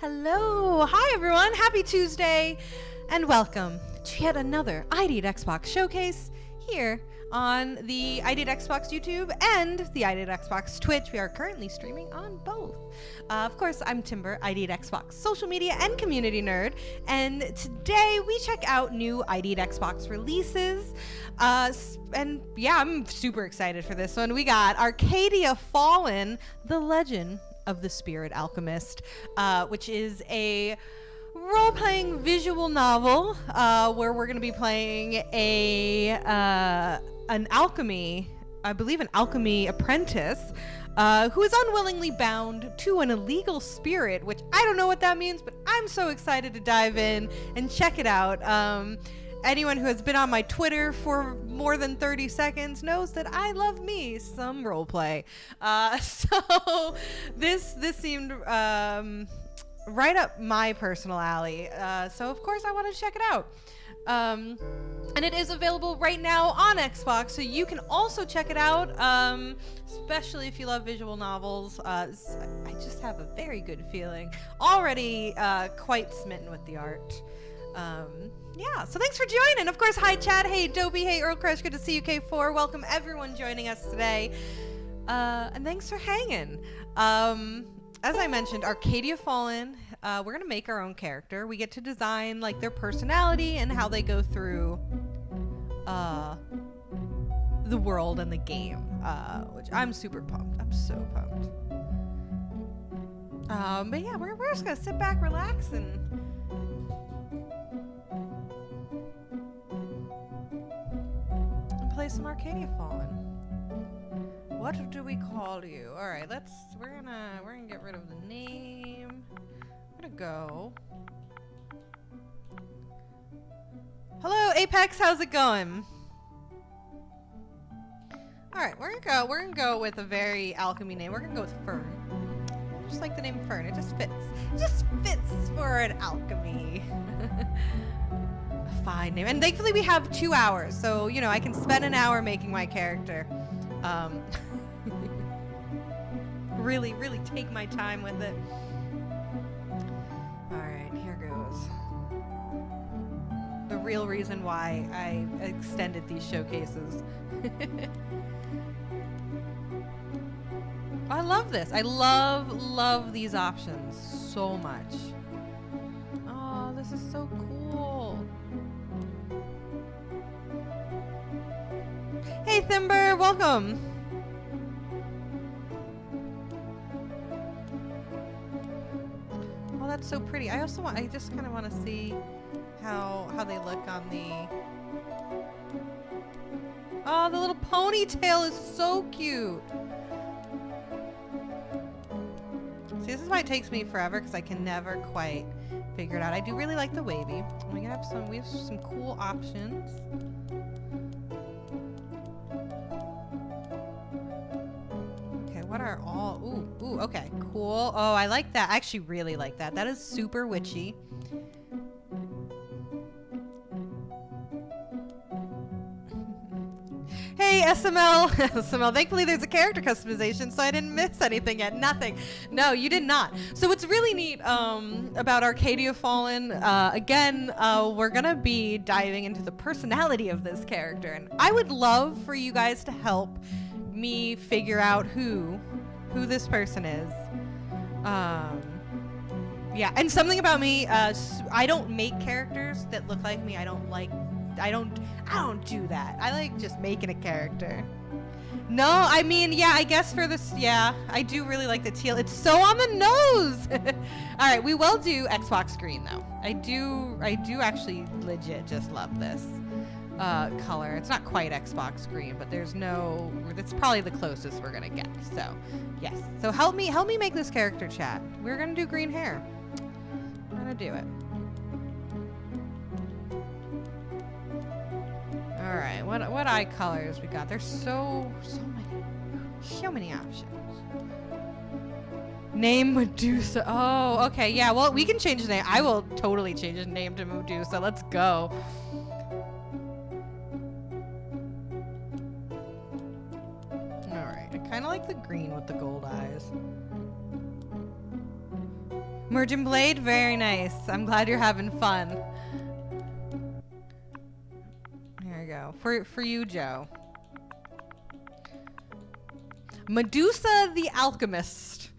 Hello! Hi everyone! Happy Tuesday! And welcome to yet another ID at Xbox showcase here on the ID at Xbox YouTube and the ID at Xbox Twitch. We are currently streaming on both. Of course, I'm Timber, ID at Xbox social media and community nerd, and today we check out new ID at Xbox releases. And yeah, I'm super excited for this one. We got Arcadia Fallen, The Legend of the Spirit Alchemist, which is a role-playing visual novel where we're going to be playing an alchemy apprentice who is unwillingly bound to an illegal spirit, which I don't know what that means, but I'm so excited to dive in and check it out. Anyone who has been on my Twitter for more than 30 seconds knows that I love me some roleplay. So this seemed right up my personal alley. So of course I want to check it out. And it is available right now on Xbox, so you can also check it out, especially if you love visual novels. I just have a very good feeling. Already quite smitten with the art. Yeah, so thanks for joining. Of course, hi Chad, hey Dopey, hey Earl Crush, good to see you K4. Welcome everyone joining us today. And thanks for hanging. As I mentioned, Arcadia Fallen, we're gonna make our own character. We get to design like their personality and how they go through the world and the game, which I'm super pumped. I'm so pumped. But yeah, we're just gonna sit back, relax, and play some Arcadia Fallen. What do we call you? All right, we're gonna get rid of the name. I'm gonna go. Hello, Apex. How's it going? All right, we're gonna go with a very alchemy name. We're gonna go with Fern. Just like the name Fern. It just fits. It just fits for an alchemy. Fine name. And thankfully we have 2 hours, so you know I can spend an hour making my character. Really take my time with it. Alright, here goes. The real reason why I extended these showcases. I love this. I love these options so much. Oh, this is so cool. Hey Thimber, welcome. Oh, that's so pretty. I just kind of want to see how they look on the. Oh, the little ponytail is so cute. See, this is why it takes me forever because I can never quite figure it out. I do really like the wavy. We have some cool options. What are all? Ooh, okay, cool. Oh, I like that. I actually really like that. That is super witchy. Hey, SML. SML, thankfully there's a character customization, so I didn't miss anything yet. Nothing. No, you did not. So what's really neat about Arcadia Fallen, again, we're gonna be diving into the personality of this character, and I would love for you guys to help me figure out who this person is. Yeah, and something about me, I don't make characters that look like me. I don't do that. I like just making a character. No, I mean, yeah, I guess for this, yeah, I do really like the teal. It's so on the nose. All right, we will do Xbox green though. I do actually legit just love this color. It's not quite Xbox green, but it's probably the closest we're gonna get. So yes, so help me make this character, chat. We're gonna do green hair. We're gonna do it. All right, what eye colors we got? There's so many options. Name Medusa. Oh, okay, yeah, well, we can change the name. I will totally change his name to Medusa. Let's go. Kind of like the green with the gold eyes. Merging blade, very nice. I'm glad you're having fun. Here we go. For you, Joe. Medusa the alchemist.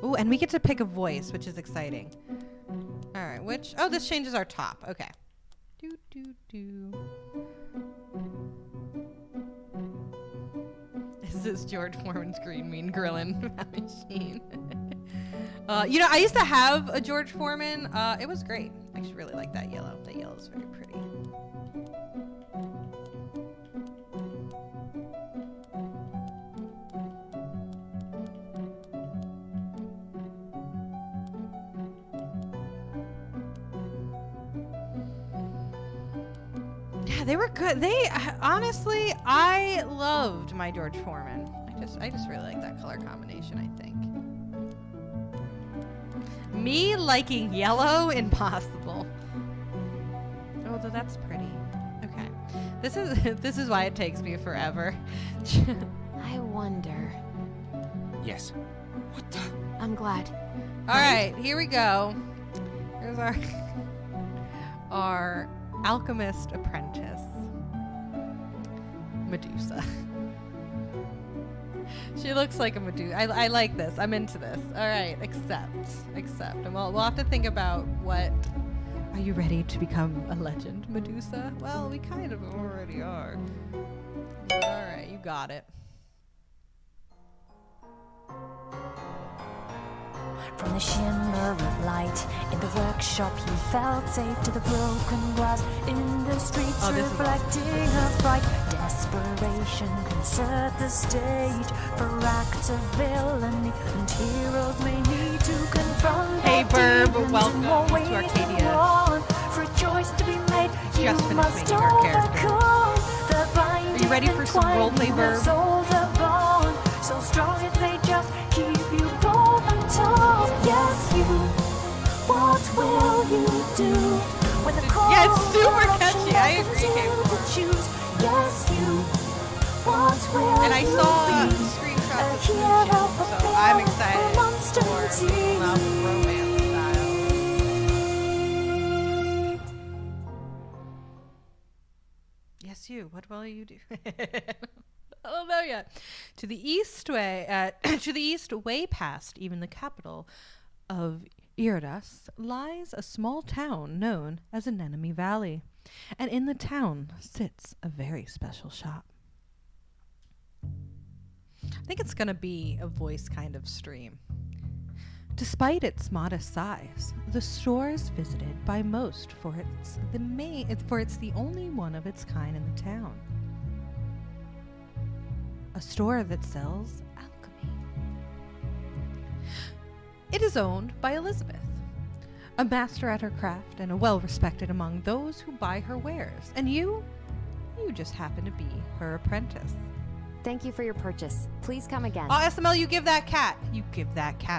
Ooh, and we get to pick a voice, which is exciting. All right, which? Oh, this changes our top. Okay. Do do do. This is George Foreman's green mean grillin' machine. You know, I used to have a George Foreman. It was great. I actually really like that yellow. That yellow is very pretty. Yeah, they were good. They honestly, I loved my George Foreman. I just really like that color combination, I think. Me liking yellow? Impossible. Oh, that's pretty. Okay. This is why it takes me forever. I wonder. Yes. What the? I'm glad. All right, here we go. Here's our alchemist apprentice, Medusa. She looks like a Medusa. I like this. I'm into this. All right, accept. And we'll have to think about what. Are you ready to become a legend, Medusa? Well, we kind of already are. But all right, you got it. From the shimmer of light in the workshop, he felt safe to the broken glass in the streets, reflecting a fright. Desperation can set the stage for acts of villainy, and heroes may need to confront. Hey, Burb, welcome to Arcadia. For a choice to be made, Just you finished must making our character. overcome. Are you ready for some roleplay, Burb? So strong if they just keep you going tall. Yes, you. What will you do when the call? Yeah, it's super catchy. I agree. Choose. Yes, you. What will And I saw screenshots of the ship, so I'm excited for romance style. Yes, you. What will you do? I don't know yet. To the east, way past even the capital of Iridas, lies a small town known as Anemone Valley, and in the town sits a very special shop. I think it's gonna be a voice kind of stream. Despite its modest size, the store is visited by most for it's the only one of its kind in the town. A store that sells alchemy. It is owned by Elizabeth, a master at her craft and a well-respected among those who buy her wares. And you just happen to be her apprentice. Thank you for your purchase. Please come again. Oh, SML, you give that cat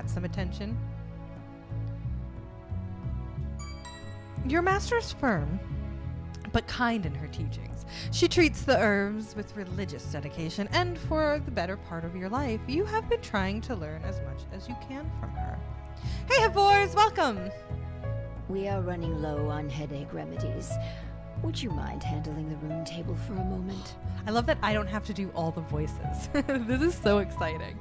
some attention. Your master's firm, but kind in her teachings. She treats the herbs with religious dedication, and for the better part of your life, you have been trying to learn as much as you can from her. Hey, Havors, welcome! We are running low on headache remedies. Would you mind handling the room table for a moment? I love that I don't have to do all the voices. This is so exciting.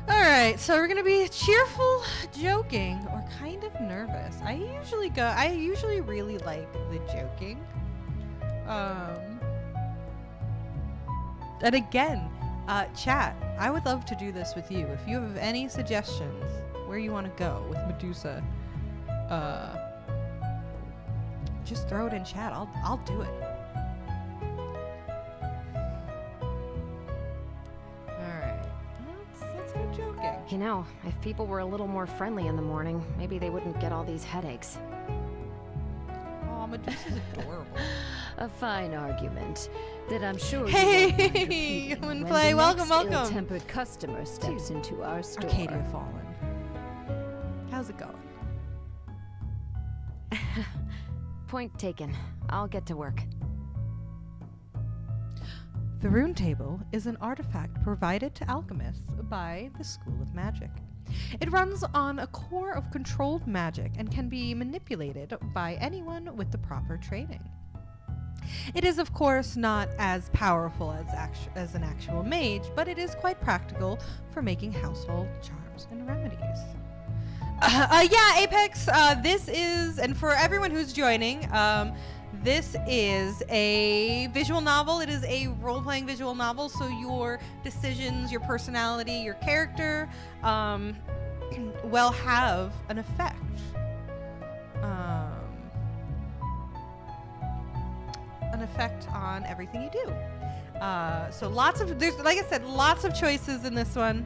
Alright, so we're gonna be cheerful, joking, or kind of nervous. I usually really like the joking. And again, chat, I would love to do this with you. If you have any suggestions where you want to go with Medusa, just throw it in chat. I'll do it. Alright. Let's go joking. You know, if people were a little more friendly in the morning, maybe they wouldn't get all these headaches. Aw, Medusa's adorable. A fine argument that I'm sure Hey, you won't mind repeating Human when Play, the welcome, next welcome. ill-tempered customer steps into our store. Arcadia Fallen. How's it going? Point taken. I'll get to work. The rune table is an artifact provided to alchemists by the School of Magic. It runs on a core of controlled magic and can be manipulated by anyone with the proper training. It is, of course, not as powerful as an actual mage, but it is quite practical for making household charms and remedies. Yeah, Apex, this is, and for everyone who's joining, this is a visual novel. It is a role-playing visual novel, so your decisions, your personality, your character will have an effect. An effect on everything you do. So there's, like I said, lots of choices in this one,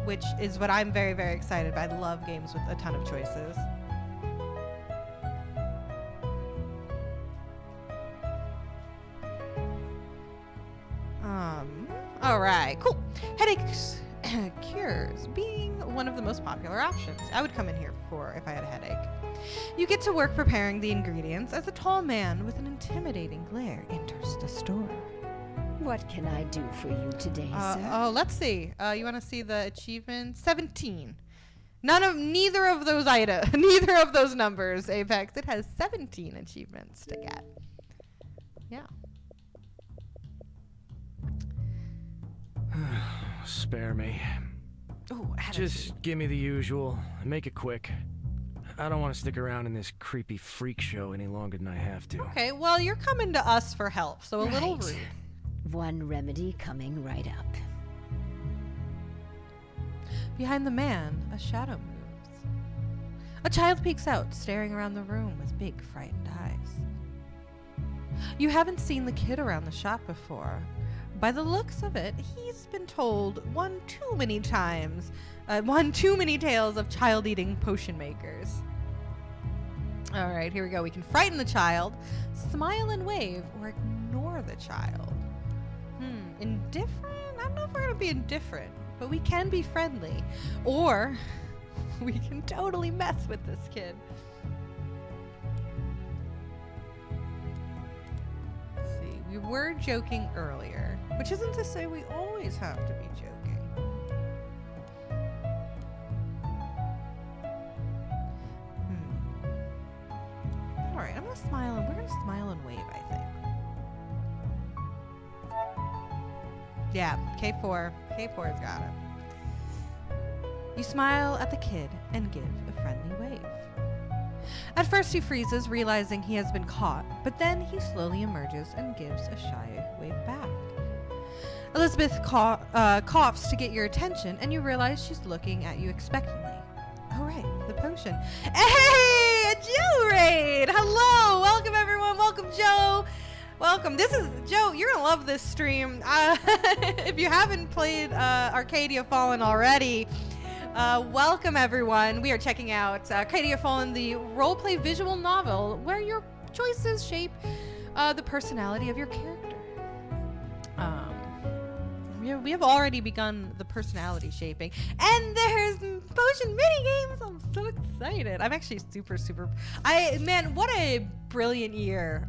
which is what I'm very, very excited about. I love games with a ton of choices. All right, cool. Headaches cures being one of the most popular options. I would come in here if I had a headache. You get to work preparing the ingredients as a tall man with an intimidating glare enters the store. What can I do for you today, sir? Oh, let's see. You want to see the achievement? 17. Neither of those items, neither of those numbers, Apex. It has 17 achievements to get. Yeah. Spare me. Oh, Just give me the usual. Make it quick. I don't want to stick around in this creepy freak show any longer than I have to. Okay, well, you're coming to us for help, so a little rude. One remedy coming right up. Behind the man, a shadow moves. A child peeks out, staring around the room with big, frightened eyes. You haven't seen the kid around the shop before. By the looks of it, he's been told one too many tales of child-eating potion makers. All right, here we go. We can frighten the child, smile and wave, or ignore the child. Indifferent? I don't know if we're going to be indifferent, but we can be friendly. Or we can totally mess with this kid. Let's see. We were joking earlier, which isn't to say we always have to be joking. All right, I'm going to smile, and we're going to smile and wave, I think. Yeah, K4. K4's got it. You smile at the kid and give a friendly wave. At first he freezes, realizing he has been caught, but then he slowly emerges and gives a shy wave back. Elizabeth coughs to get your attention, and you realize she's looking at you expectantly. Oh, right, the potion. Hey, a Joe raid! Hello! Welcome, everyone. Welcome, Joe. Welcome. This is Joe. You're gonna love this stream. If you haven't played Arcadia Fallen already, welcome everyone. We are checking out Arcadia Fallen, the roleplay visual novel where your choices shape the personality of your character. We have already begun the personality shaping, and there's potion mini games. I'm so excited. I'm actually super. Man, what a brilliant year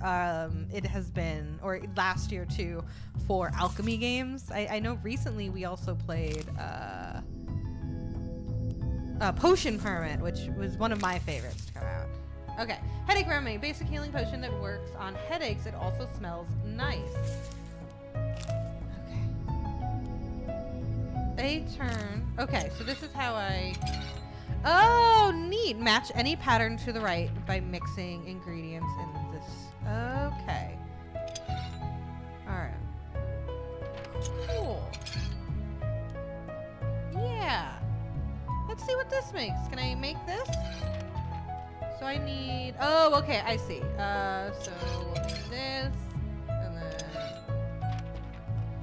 it has been, or last year too, for alchemy games. I know recently we also played Potion Hermit, which was one of my favorites to come out. Okay, headache remedy, basic healing potion that works on headaches. It also smells nice. A turn. Okay, so this is how I... Oh, neat. Match any pattern to the right by mixing ingredients in this. Okay. Alright. Cool. Yeah. Let's see what this makes. Can I make this? So I need... Oh, okay, I see. So we'll do this. And then...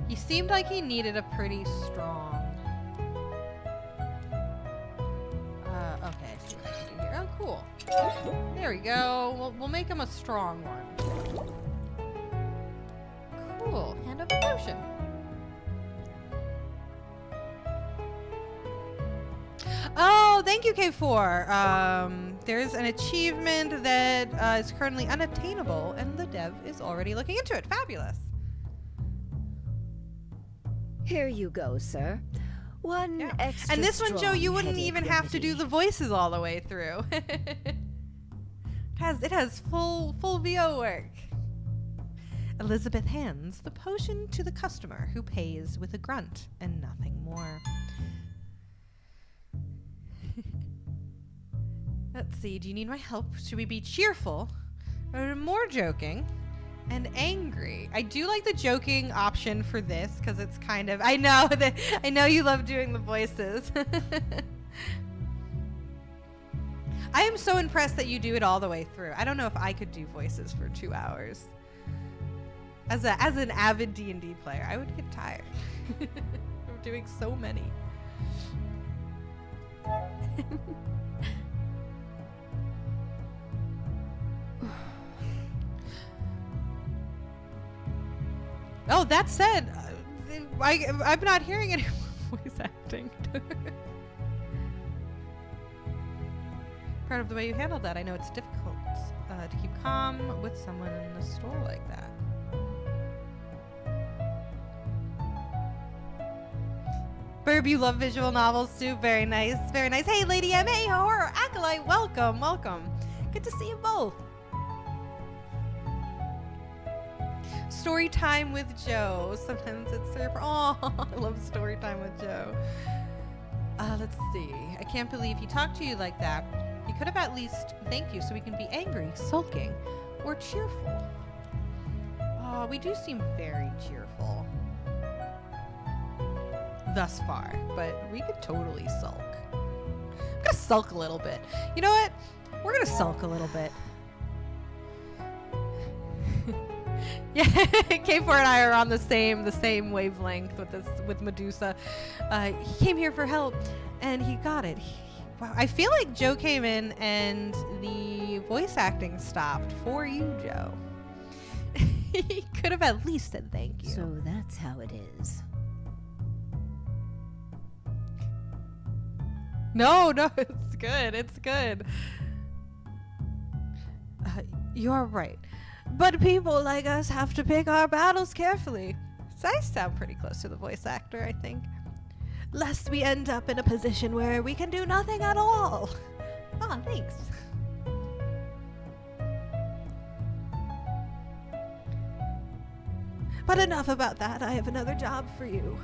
He seemed like he needed a pretty strong... Okay, I see what I can do here. Oh, cool. There we go. We'll make him a strong one. Cool. Hand up a potion. Oh, thank you, K4. There's an achievement that is currently unattainable, and the dev is already looking into it. Fabulous. Here you go, sir. One extra And this one, Joe, strong you wouldn't headache even have to do remedy. the voices all the way through. It has full VO work. Elizabeth hands the potion to the customer, who pays with a grunt and nothing more. Let's see, do you need my help? Should we be cheerful or more joking and angry? I do like the joking option for this because it's kind of, I know you love doing the voices. I am so impressed that you do it all the way through. I don't know if I could do voices for 2 hours. As an avid D&D player, I would get tired of doing so many. Oh, that said, I'm not hearing any more voice acting. Proud of the way you handled that. I know it's difficult to keep calm with someone in the store like that. Burb, you love visual novels too. Very nice, very nice. Hey, Lady M.A. Horror Acolyte, welcome, welcome. Good to see you both. Story time with Joe. Sometimes it's super. Oh, I love story time with Joe. Let's see. I can't believe he talked to you like that. He could have at least thanked you so we can be angry, sulking, or cheerful. Oh, we do seem very cheerful. Thus far, but we could totally sulk. I'm gonna sulk a little bit. You know what? We're gonna sulk a little bit. Yeah, K4 and I are on the same wavelength with Medusa. He came here for help, and he got it. Wow, I feel like Joe came in and the voice acting stopped for you, Joe. He could have at least said thank you. So that's how it is. No, it's good. It's good. You're right. But people like us have to pick our battles carefully. So I sound pretty close to the voice actor, I think. Lest we end up in a position where we can do nothing at all. Ah, thanks. But enough about that. I have another job for you.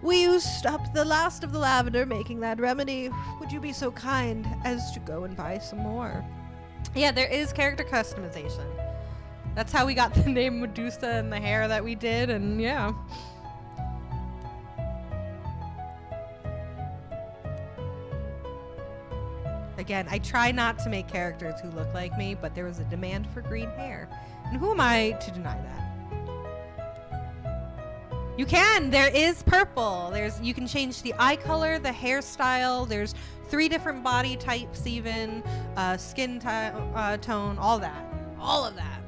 We used up the last of the lavender making that remedy. Would you be so kind as to go and buy some more? Yeah, there is character customization. That's how we got the name Medusa and the hair that we did, and yeah. Again, I try not to make characters who look like me, but there was a demand for green hair. And who am I to deny that? You can! There is purple! You can change the eye color, the hairstyle, there's 3 different body types even, skin tone, all that. All of that.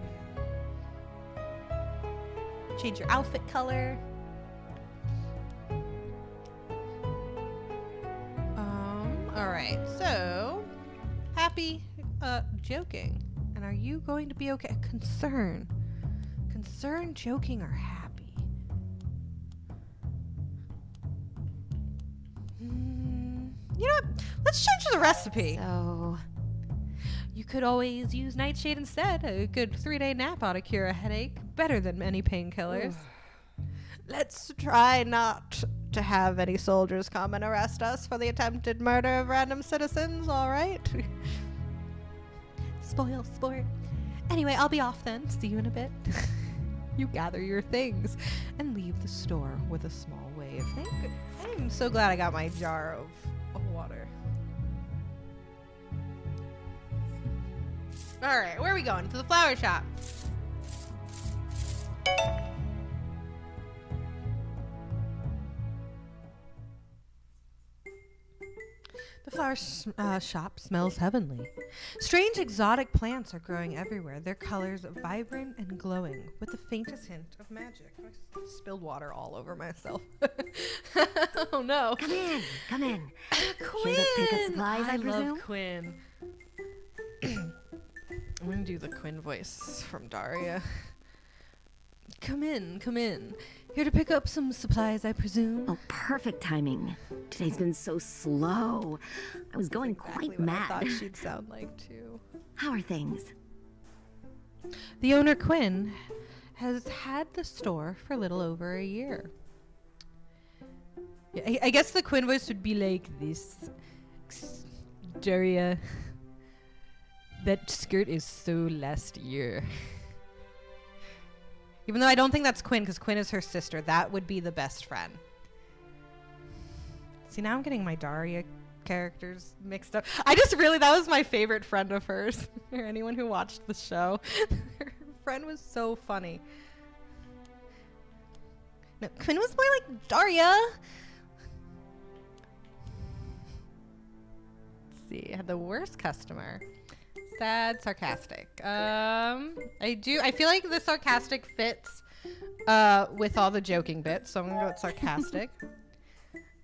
Change your outfit color. Alright, so happy joking. And are you going to be okay? Concern, joking, or happy? You know what? Let's change the recipe. So, You could always use Nightshade instead. A good 3-day nap ought to cure a headache. Better than any painkillers. Let's try not to have any soldiers come and arrest us for the attempted murder of random citizens, all right? Spoil sport. Anyway, I'll be off then. See you in a bit. You gather your things and leave the store with a small wave. I'm so glad I got my jar of water. All right, where are we going? To the flower shop. The flower shop smells heavenly. Strange exotic plants are growing everywhere, their colors vibrant and glowing, with the faintest hint of magic. I spilled water all over myself. Oh no. Come in. Quinn! Here to pick up supplies, I presume? love Quinn. I'm gonna do the Quinn voice from Daria. Come in, come in. Here to pick up some supplies, I presume? Oh, perfect timing. Today's been so slow. I was going Exactly quite what mad. I thought she'd sound like, too. How are things? The owner, Quinn, has had the store for a little over a year. Yeah, I guess the Quinn voice would be like this. Daria, that skirt is so last year. Even though I don't think that's Quinn, because Quinn is her sister. That would be the best friend. See, now I'm getting my Daria characters mixed up. That was my favorite friend of hers. Or anyone who watched the show. Her friend was so funny. No, Quinn was more like Daria. Let's see, I had the worst customer. Sad, sarcastic. I feel like the sarcastic fits with all the joking bits, so I'm gonna go with sarcastic.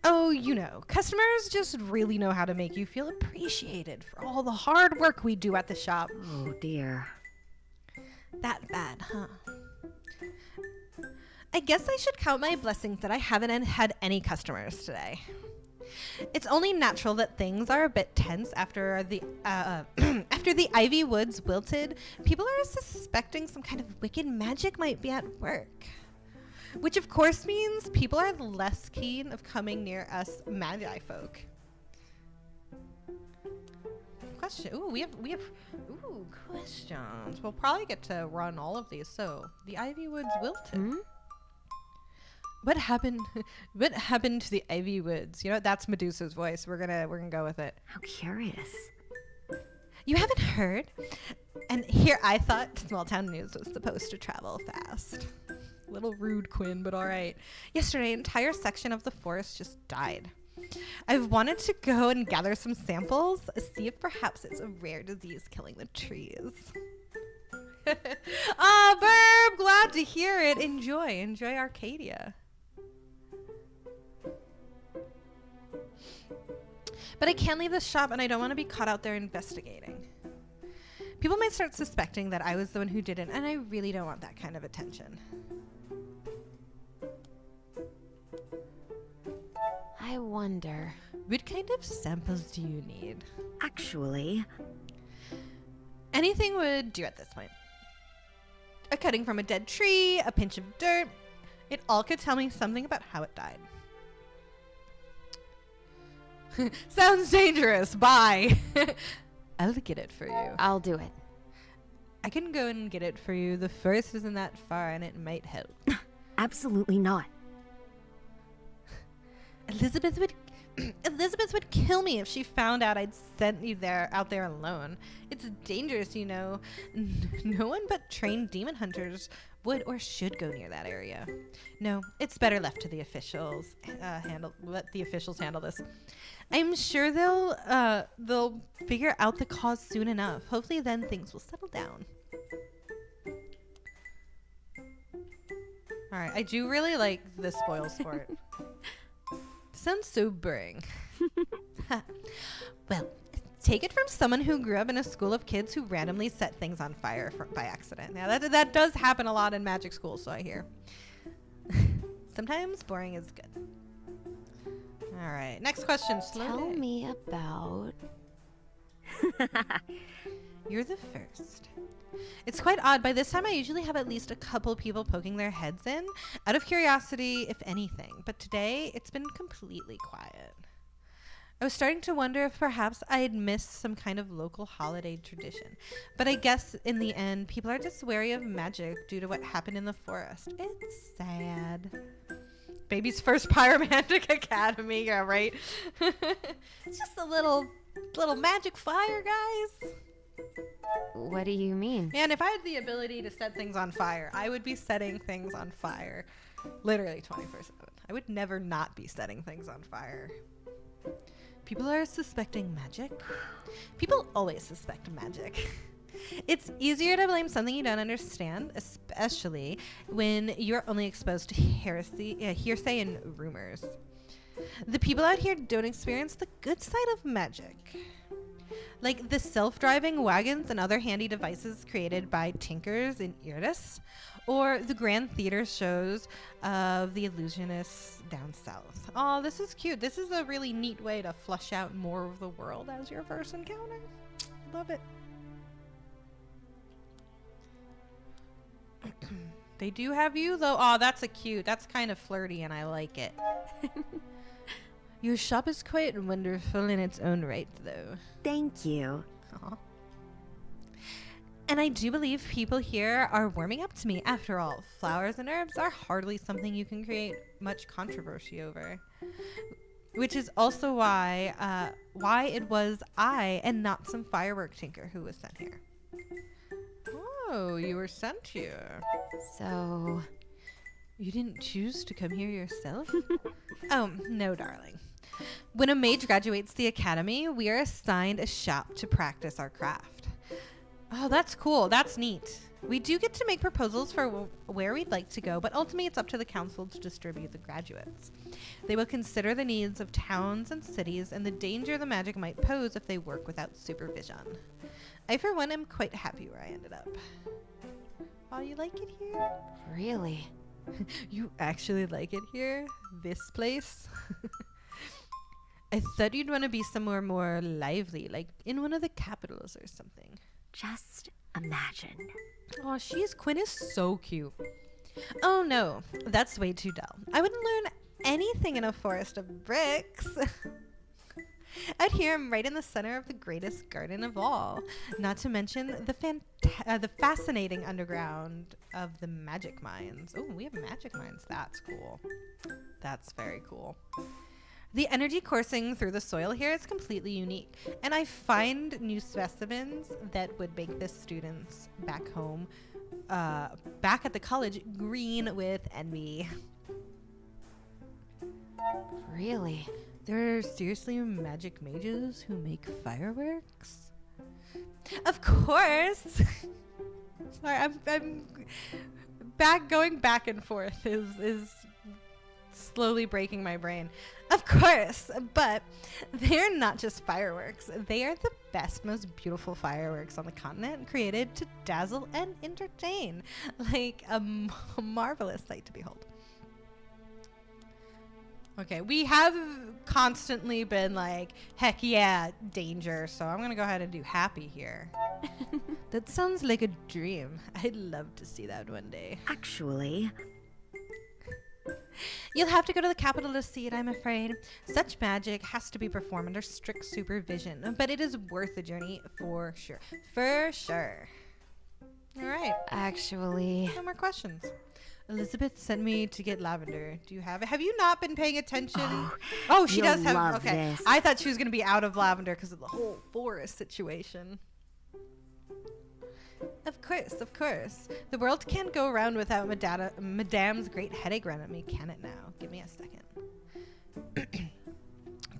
Oh, you know, customers just really know how to make you feel appreciated for all the hard work we do at the shop. Oh, dear. That bad, huh? I guess I should count my blessings that I haven't had any customers today. It's only natural that things are a bit tense after the after the ivy woods wilted. People are suspecting some kind of wicked magic might be at work, which of course means people are less keen of coming near us magi folk. Question. Ooh, we have questions. We'll probably get to run all of these. So the ivy woods wilted. Hmm? What happened? What happened to the ivy woods? You know, that's Medusa's voice. We're gonna go with it. How curious. You haven't heard? And here I thought small town news was supposed to travel fast. Little rude, Quinn, but all right. Yesterday, an entire section of the forest just died. I've wanted to go and gather some samples, see if perhaps it's a rare disease killing the trees. Burb, glad to hear it. Enjoy Arcadia. But I can't leave the shop and I don't want to be caught out there investigating. People might start suspecting that I was the one who did it, and I really don't want that kind of attention. I wonder. What kind of samples do you need? Actually, Anything would do at this point. A cutting from a dead tree, a pinch of dirt. It all could tell me something about how it died. Sounds dangerous. Bye. I'll get it for you. I'll do it. I can go and get it for you. The forest isn't that far and it might help. absolutely not. Elizabeth would kill me if she found out I'd sent you out there alone. It's dangerous, you know. No one but trained demon hunters would or should go near that area. No, it's better left to the officials. Let the officials handle this. I'm sure they'll figure out the cause soon enough. Hopefully then things will settle down. All right, I do really like the spoil sport. Sounds so boring. Well, take it from someone who grew up in a school of kids who randomly set things on fire by accident. Now, that does happen a lot in magic school, so I hear. Sometimes boring is good. All right, next question. Tell me about... You're the first. It's quite odd. By this time, I usually have at least a couple people poking their heads in, out of curiosity, if anything. But today, it's been completely quiet. I was starting to wonder if perhaps I had missed some kind of local holiday tradition. But I guess, in the end, people are just wary of magic due to what happened in the forest. It's sad. Baby's first pyromantic academy, yeah, right? It's just a little magic fire, guys. What do you mean? Man, if I had the ability to set things on fire, I would be setting things on fire literally 24/7. I would never not be setting things on fire. People are suspecting magic. People always suspect magic. It's easier to blame something you don't understand, especially when you're only exposed to hearsay and rumors. The people out here don't experience the good side of magic. like the self-driving wagons and other handy devices created by tinkers in Iris, or the grand theater shows of the illusionists down south. Oh, this is cute. This is a really neat way to flush out more of the world as your first encounter. Love it. They do have you, though. Oh, that's that's kind of flirty, and I like it. Your shop is quite wonderful in its own right, though. Thank you. Aw. And I do believe people here are warming up to me. After all, flowers and herbs are hardly something you can create much controversy over. Which is also why it was I and not some firework tinker who was sent here. Oh, you were sent here. So, You didn't choose to come here yourself? Oh, no, darling. When a mage graduates the academy, we are assigned a shop to practice our craft. Oh, that's cool. That's neat. We do get to make proposals for where we'd like to go, but ultimately it's up to the council to distribute the graduates. They will consider the needs of towns and cities and the danger the magic might pose if they work without supervision. I, for one, am quite happy where I ended up. Oh, you like it here? really? You actually like it here? This place? I thought you'd want to be somewhere more lively, like in one of the capitals or something. Just imagine. Oh, Quinn is so cute. Oh no, that's way too dull. I wouldn't learn anything in a forest of bricks. Out here, I'm right in the center of the greatest garden of all. Not to mention the fascinating underground of the magic mines. Oh, we have magic mines. That's cool. That's very cool. The energy coursing through the soil here is completely unique, and I find new specimens that would make the students back home, back at the college, green with envy. Really? There are seriously magic mages who make fireworks? Of course! Sorry, I'm going back and forth is slowly breaking my brain. Of course, but they're not just fireworks. They are the best, most beautiful fireworks on the continent, created to dazzle and entertain. Like a marvelous sight to behold. Okay, we have constantly been like, heck yeah, danger, so I'm gonna go ahead and do happy here. That sounds like a dream. I'd love to see that one day. Actually, You'll have to go to the capital to see it, I'm afraid. Such magic has to be performed under strict supervision, but it is worth the journey for sure. For sure. All right. Actually, No more questions. Elizabeth sent me to get lavender. Do you have it? Have you not been paying attention? Oh, she you'll does have. love Okay. this. I thought she was going to be out of lavender because of the whole forest situation. Of course, of course. The world can't go around without Madame's great headache run at me, can it now? Give me a second.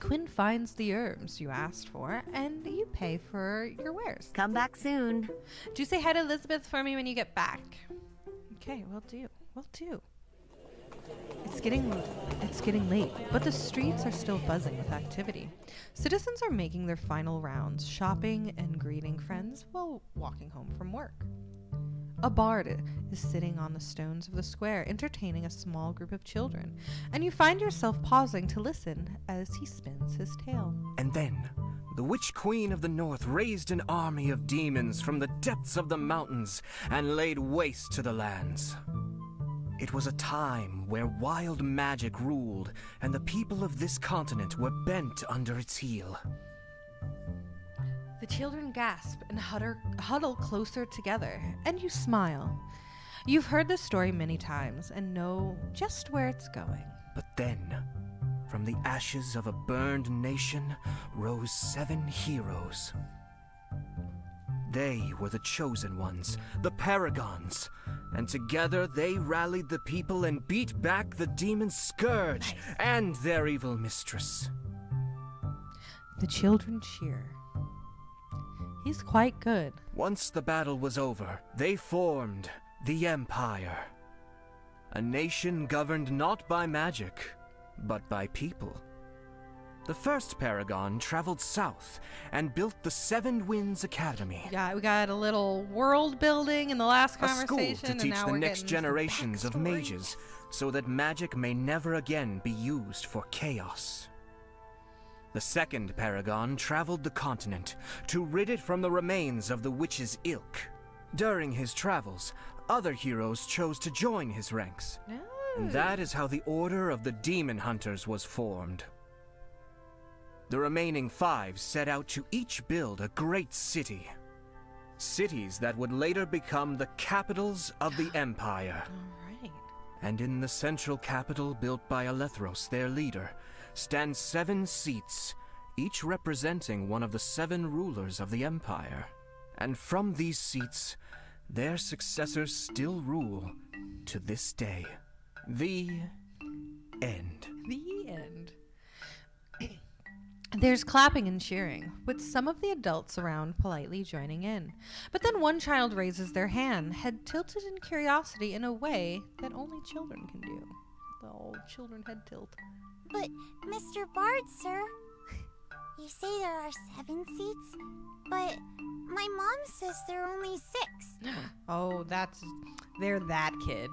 Quinn finds the herbs you asked for, and you pay for your wares. come back soon. Do say hi to Elizabeth for me when you get back. Okay, will do. Will do. It's getting late, but the streets are still buzzing with activity. Citizens are making their final rounds, shopping and greeting friends while walking home from work. A bard is sitting on the stones of the square, entertaining a small group of children, and you find yourself pausing to listen as he spins his tale. And then, the Witch Queen of the North raised an army of demons from the depths of the mountains and laid waste to the lands. It was a time where wild magic ruled, and the people of this continent were bent under its heel. The children gasp and huddle closer together, and you smile. You've heard this story many times and know just where it's going. But then, from the ashes of a burned nation, rose 7 heroes. They were the chosen ones, the paragons, and together they rallied the people and beat back the demon Scourge and their evil mistress. The children cheer. He's quite good. Once the battle was over, they formed the Empire. A nation governed not by magic, but by people. The first paragon traveled south and built the Seven Winds Academy. Yeah, we got a little world building in the last A school conversation, to and teach now the we're next getting generations of backstory. mages, so that magic may never again be used for chaos. The second paragon traveled the continent to rid it from the remains of the witch's ilk. During his travels, other heroes chose to join his ranks. And that is how the Order of the Demon Hunters was formed. The remaining 5 set out to each build a great city. Cities that would later become the capitals of the Empire. All right. And in the central capital built by Alethros, their leader, stand 7 seats, each representing one of the 7 rulers of the Empire. And from these seats, their successors still rule to this day. The end. The end. There's clapping and cheering, with some of the adults around politely joining in. But then one child raises their hand, head tilted in curiosity in a way that only children can do. The old children head tilt. But, Mr. Bard, sir, you say there are 7 seats, but my mom says there are only 6. Oh, they're that kid.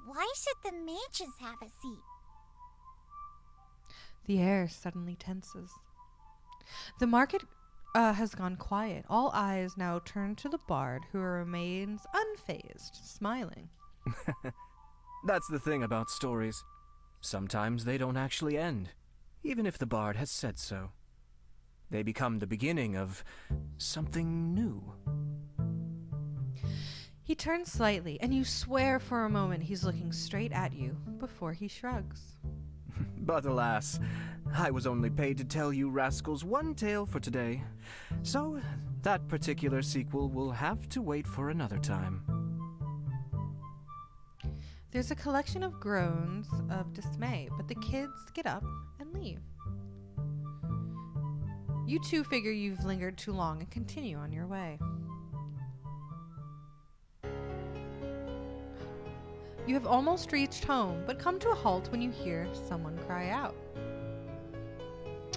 Why should the mages have a seat? The air suddenly tenses. The market has gone quiet. All eyes now turn to the bard, who remains unfazed, smiling. That's the thing about stories. Sometimes they don't actually end, even if the bard has said so. They become the beginning of something new. He turns slightly, and you swear for a moment he's looking straight at you before he shrugs. But alas, I was only paid to tell you rascals one tale for today. So, that particular sequel will have to wait for another time. There's a collection of groans of dismay, but the kids get up and leave. You two figure you've lingered too long and continue on your way. You have almost reached home, but come to a halt when you hear someone cry out.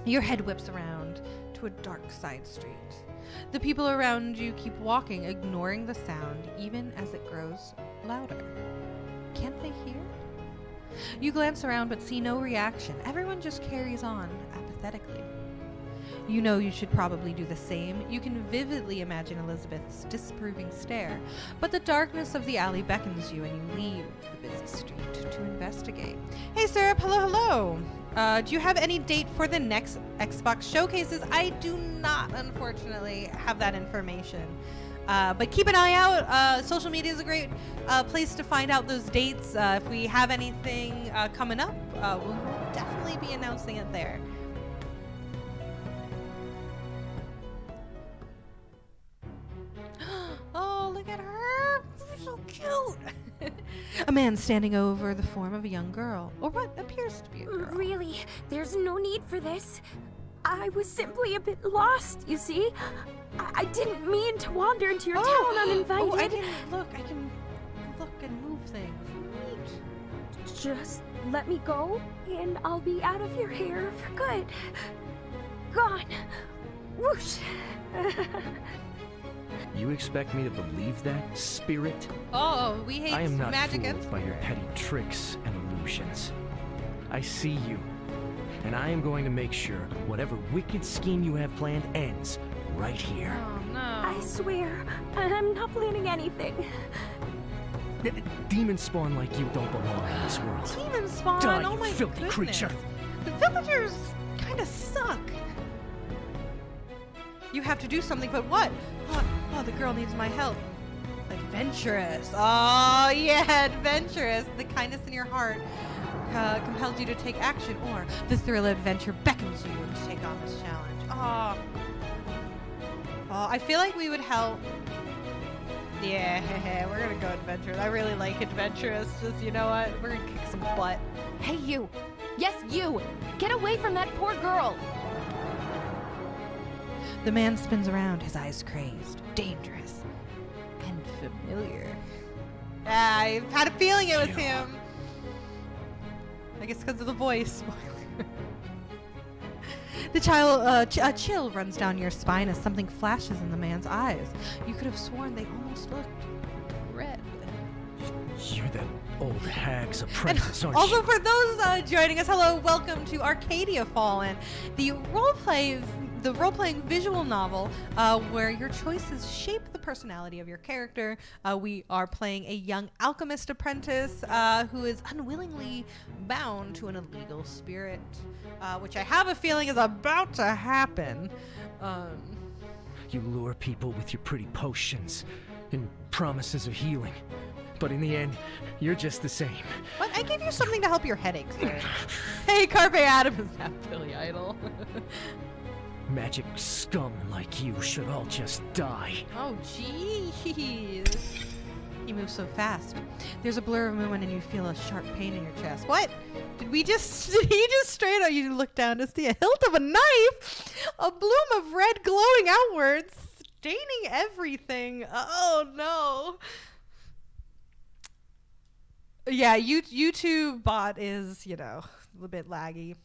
Your head whips around to a dark side street. The people around you keep walking, ignoring the sound, even as it grows louder. Can't they hear? You glance around but see no reaction. Everyone just carries on apathetically. You know you should probably do the same. You can vividly imagine Elizabeth's disapproving stare, but the darkness of the alley beckons you and you leave the busy street to investigate. Hey Syrup, hello. Do you have any date for the next Xbox showcases? I do not, unfortunately, have that information. But keep an eye out. Social media is a great place to find out those dates. If we have anything coming up, we'll definitely be announcing it there. Oh, look at her. She's so cute. A man standing over the form of a young girl, or what appears to be a girl. Really, there's no need for this. I was simply a bit lost, you see. I didn't mean to wander into your town uninvited. Oh, I can look and move things. Neat. Just let me go, and I'll be out of your hair for good. Gone. Whoosh. You expect me to believe that, spirit? Oh, we hate I am not magic fooled and by your petty tricks and illusions. I see you, and I am going to make sure whatever wicked scheme you have planned ends right here. Oh no. I swear, I'm not planning anything. Demon spawn like you don't belong in this world. Demon spawn. Die, Oh you my filthy goodness. creature. The villagers kind of suck. You have to do something, but what? Oh, the girl needs my help. Adventurous. Oh, yeah, adventurous. The kindness in your heart compels you to take action, or the thrill of adventure beckons you to take on this challenge. Oh, I feel like we would help. Yeah, we're gonna go adventurous. I really like adventurous. Just, you know what? We're gonna kick some butt. Hey, you! Yes, you! Get away from that poor girl! The man spins around, his eyes crazed, dangerous, and familiar. I had a feeling it was him. I guess because of the voice. A chill runs down your spine as something flashes in the man's eyes. You could have sworn they almost looked red. You're that old hag's apprentice, aren't Also, you? for those joining us, hello, welcome to Arcadia Fallen, the role-playing visual novel where your choices shape the personality of your character. We are playing a young alchemist apprentice who is unwillingly bound to an illegal spirit, which I have a feeling is about to happen. You lure people with your pretty potions and promises of healing. But in the end, you're just the same. What? I gave you something to help your headaches, sir. Hey, Carpe Adam is that Billy Idol. Magic scum like you should all just die. Oh, jeez. He moves so fast. There's a blur of movement and you feel a sharp pain in your chest. What? Did he just straight up, you look down to see a hilt of a knife, a bloom of red glowing outwards, staining everything. Oh, no. Yeah, YouTube bot is, a little bit laggy.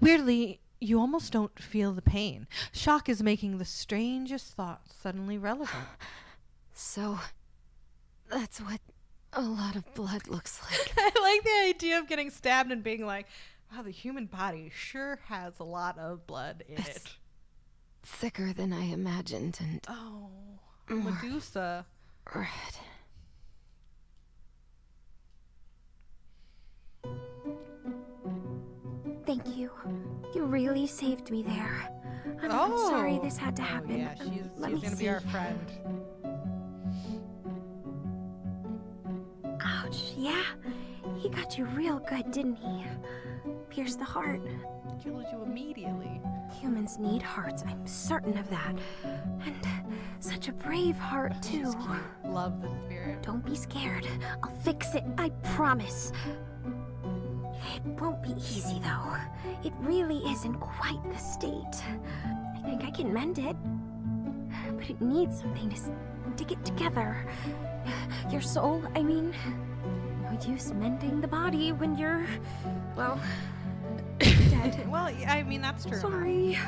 Weirdly, you almost don't feel the pain. Shock is making the strangest thoughts suddenly relevant. So, that's what a lot of blood looks like. I like the idea of getting stabbed and being like, wow, the human body sure has a lot of blood in it. Thicker than I imagined and Oh, Medusa. red. Thank you. You really saved me there. I'm sorry this had to happen. Yeah, she's Let me gonna see. be our friend. Ouch, yeah. He got you real good, didn't he? Pierced the heart. Killed you immediately. Humans need hearts, I'm certain of that. And such a brave heart, too. Love the spirit. Don't be scared. I'll fix it, I promise. It won't be easy, though. It really isn't quite the state. I think I can mend it. But it needs something to stick it together. Your soul, I mean. No use mending the body when you're, well, dead. Well, I mean, that's true. Sorry.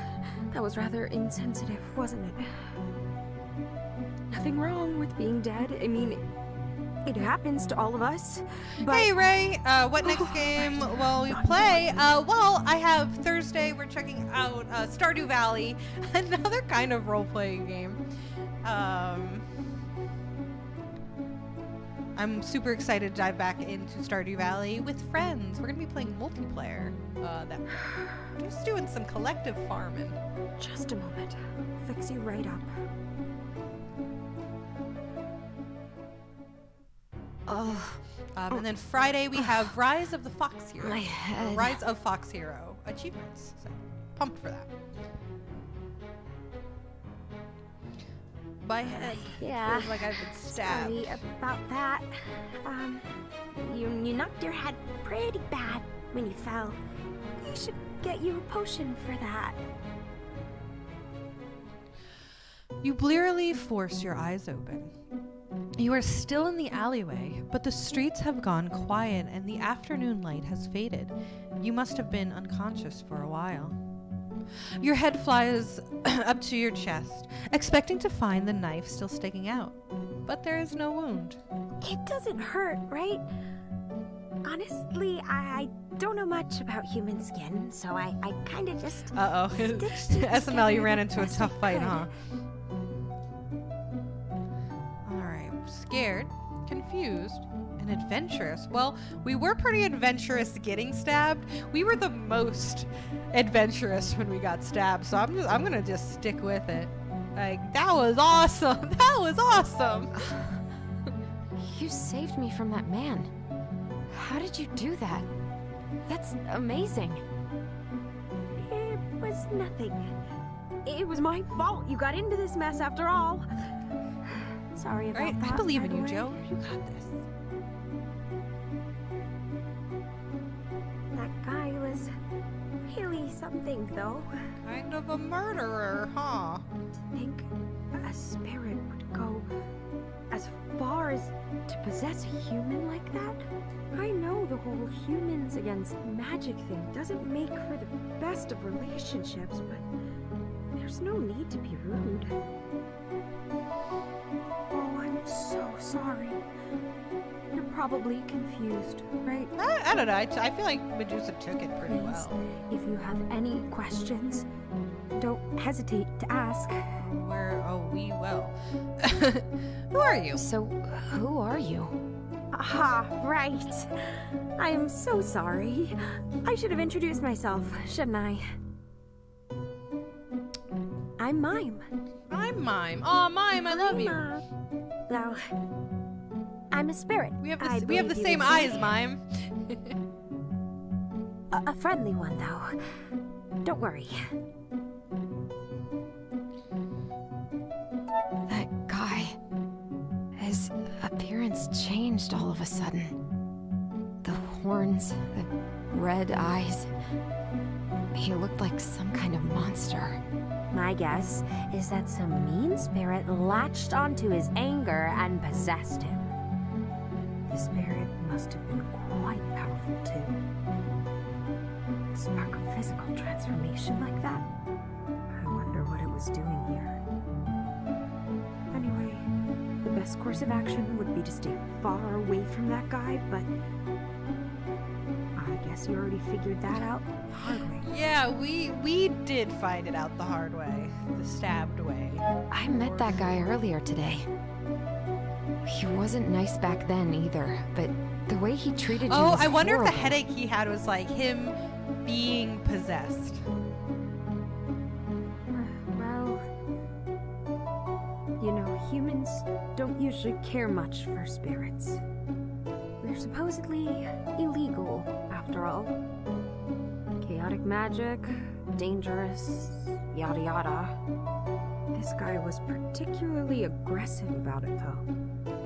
That was rather insensitive, wasn't it? Nothing wrong with being dead. I mean, it happens to all of us. But Hey, Ray, what next game will we play? Well, I have Thursday, we're checking out Stardew Valley, another kind of role-playing game. I'm super excited to dive back into Stardew Valley with friends. We're going to be playing multiplayer. Just doing some collective farming. just a moment. I'll fix you right up. And then Friday we have Rise of the Fox Hero. My head. Rise of Fox Hero achievements. So pumped for that. My head Yeah. feels like I've been stabbed. Sorry about that. You knocked your head pretty bad when you fell. We should get you a potion for that. You blearily force your eyes open. You are still in the alleyway, but the streets have gone quiet and the afternoon light has faded. You must have been unconscious for a while. Your head flies up to your chest, expecting to find the knife still sticking out. But there is no wound. It doesn't hurt, right? Honestly, I don't know much about human skin, so I kind of just Uh-oh. stitched it SML, you together ran the into a best I tough fight, could. huh? Alright. Scared, confused, and adventurous. Well, we were pretty adventurous getting stabbed. We were the most adventurous when we got stabbed, so I'm gonna just stick with it. Like, that was awesome! That was awesome! You saved me from that man. How did you do that? That's amazing. It was nothing. It was my fault you got into this mess after all. Sorry about Right? that. I believe by in the you, way. Joe. You got this. That guy was really something, though. Kind of a murderer, huh? To think a spirit would go as far as to possess a human like that? I know the whole humans against magic thing doesn't make for the best of relationships, but there's no need to be rude. Oh, I'm so sorry. You're probably confused, right? I don't know. I feel like Medusa took it pretty well. If you have any questions, don't hesitate to ask. We will. Who are you? So, who are you? Aha, right. I am so sorry. I should have introduced myself, shouldn't I? I'm Mime. I'm Mime. Aw, Mime, I love you. Well, I'm a spirit. We have I the believe you same would say. eyes, Mime. A friendly one, though. Don't worry. That guy. His appearance changed all of a sudden. The horns, the red eyes. He looked like some kind of monster. My guess is that some mean spirit latched onto his anger and possessed him. The spirit must have been quite powerful, too. Spark a physical transformation like that? I wonder what it was doing here. Anyway, the best course of action would be to stay far away from that guy, but I guess you already figured that out the hard way. Yeah, we did find it out the hard way. The stabbed way. I met that guy earlier today. He wasn't nice back then either, but the way he treated you was I wonder if the horrible. headache he had was like him being possessed. Well, you know, humans don't usually care much for spirits. We're supposedly illegal, after all. Chaotic magic, dangerous, yada yada. This guy was particularly aggressive about it, though.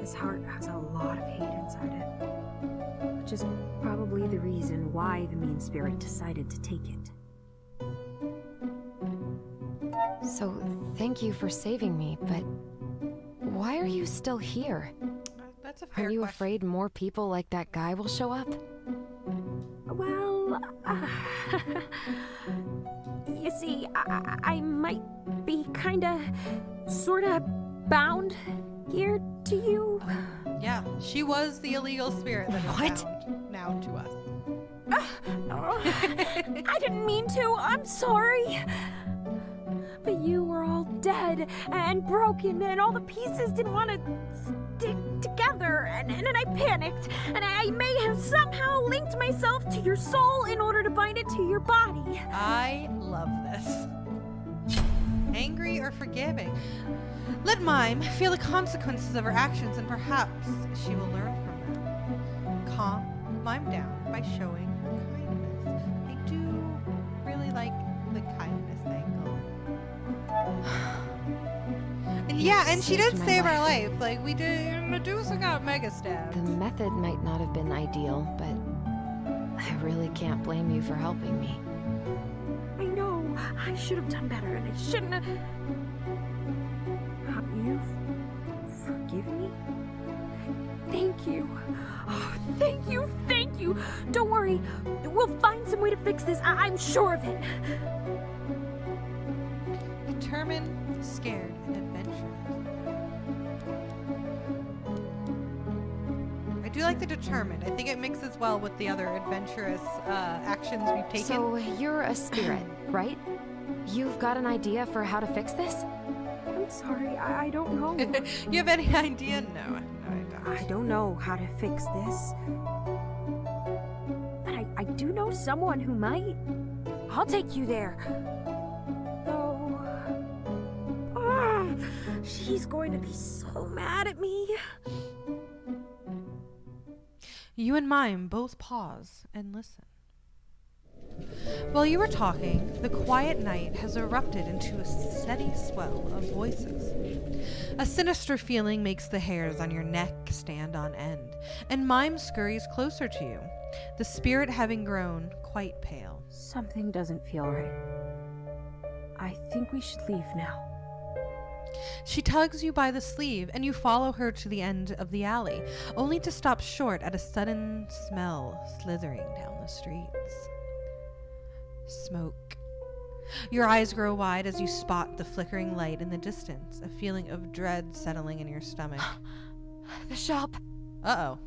His heart has a lot of hate inside it. Which is probably the reason why the mean spirit decided to take it. So, thank you for saving me, but why are you still here? That's a fair Are you question. afraid more people like that guy will show up? Well, you see, I might be kinda, sorta bound here to you. Yeah, she was the illegal spirit that What? is bound now to us. I didn't mean to, I'm sorry. But you were all dead and broken, and all the pieces didn't want to stick together, and I panicked, and I may have somehow linked myself to your soul in order to bind it to your body. I love this. Angry or forgiving? Let Mime feel the consequences of her actions, and perhaps she will learn from them. Calm Mime down by showing her kindness. I do really like the kindness angle. And yeah, and she did saved my save our life. life. Like, we did. Medusa got mega stabbed. The method might not have been ideal, but I really can't blame you for helping me. I know, I should have done better, and I shouldn't have... You forgive me? Thank you. Oh, thank you, thank you. Don't worry, we'll find some way to fix this. I'm sure of it. Determined, scared, and adventurous. I do like the determined. I think it mixes well with the other adventurous actions we've taken. So, you're a spirit, right? You've got an idea for how to fix this? I'm sorry, I don't know. You have any idea? No, I don't. I don't know how to fix this. But I do know someone who might. I'll take you there. Though... she's going to be so mad at me. You and Mime both pause and listen. While you were talking, the quiet night has erupted into a steady swell of voices. A sinister feeling makes the hairs on your neck stand on end, and Mime scurries closer to you, the spirit having grown quite pale. Something doesn't feel right. I think we should leave now. She tugs you by the sleeve, and you follow her to the end of the alley, only to stop short at a sudden smell slithering down the streets. Smoke. Your eyes grow wide as you spot the flickering light in the distance, a feeling of dread settling in your stomach. The shop. Uh-oh.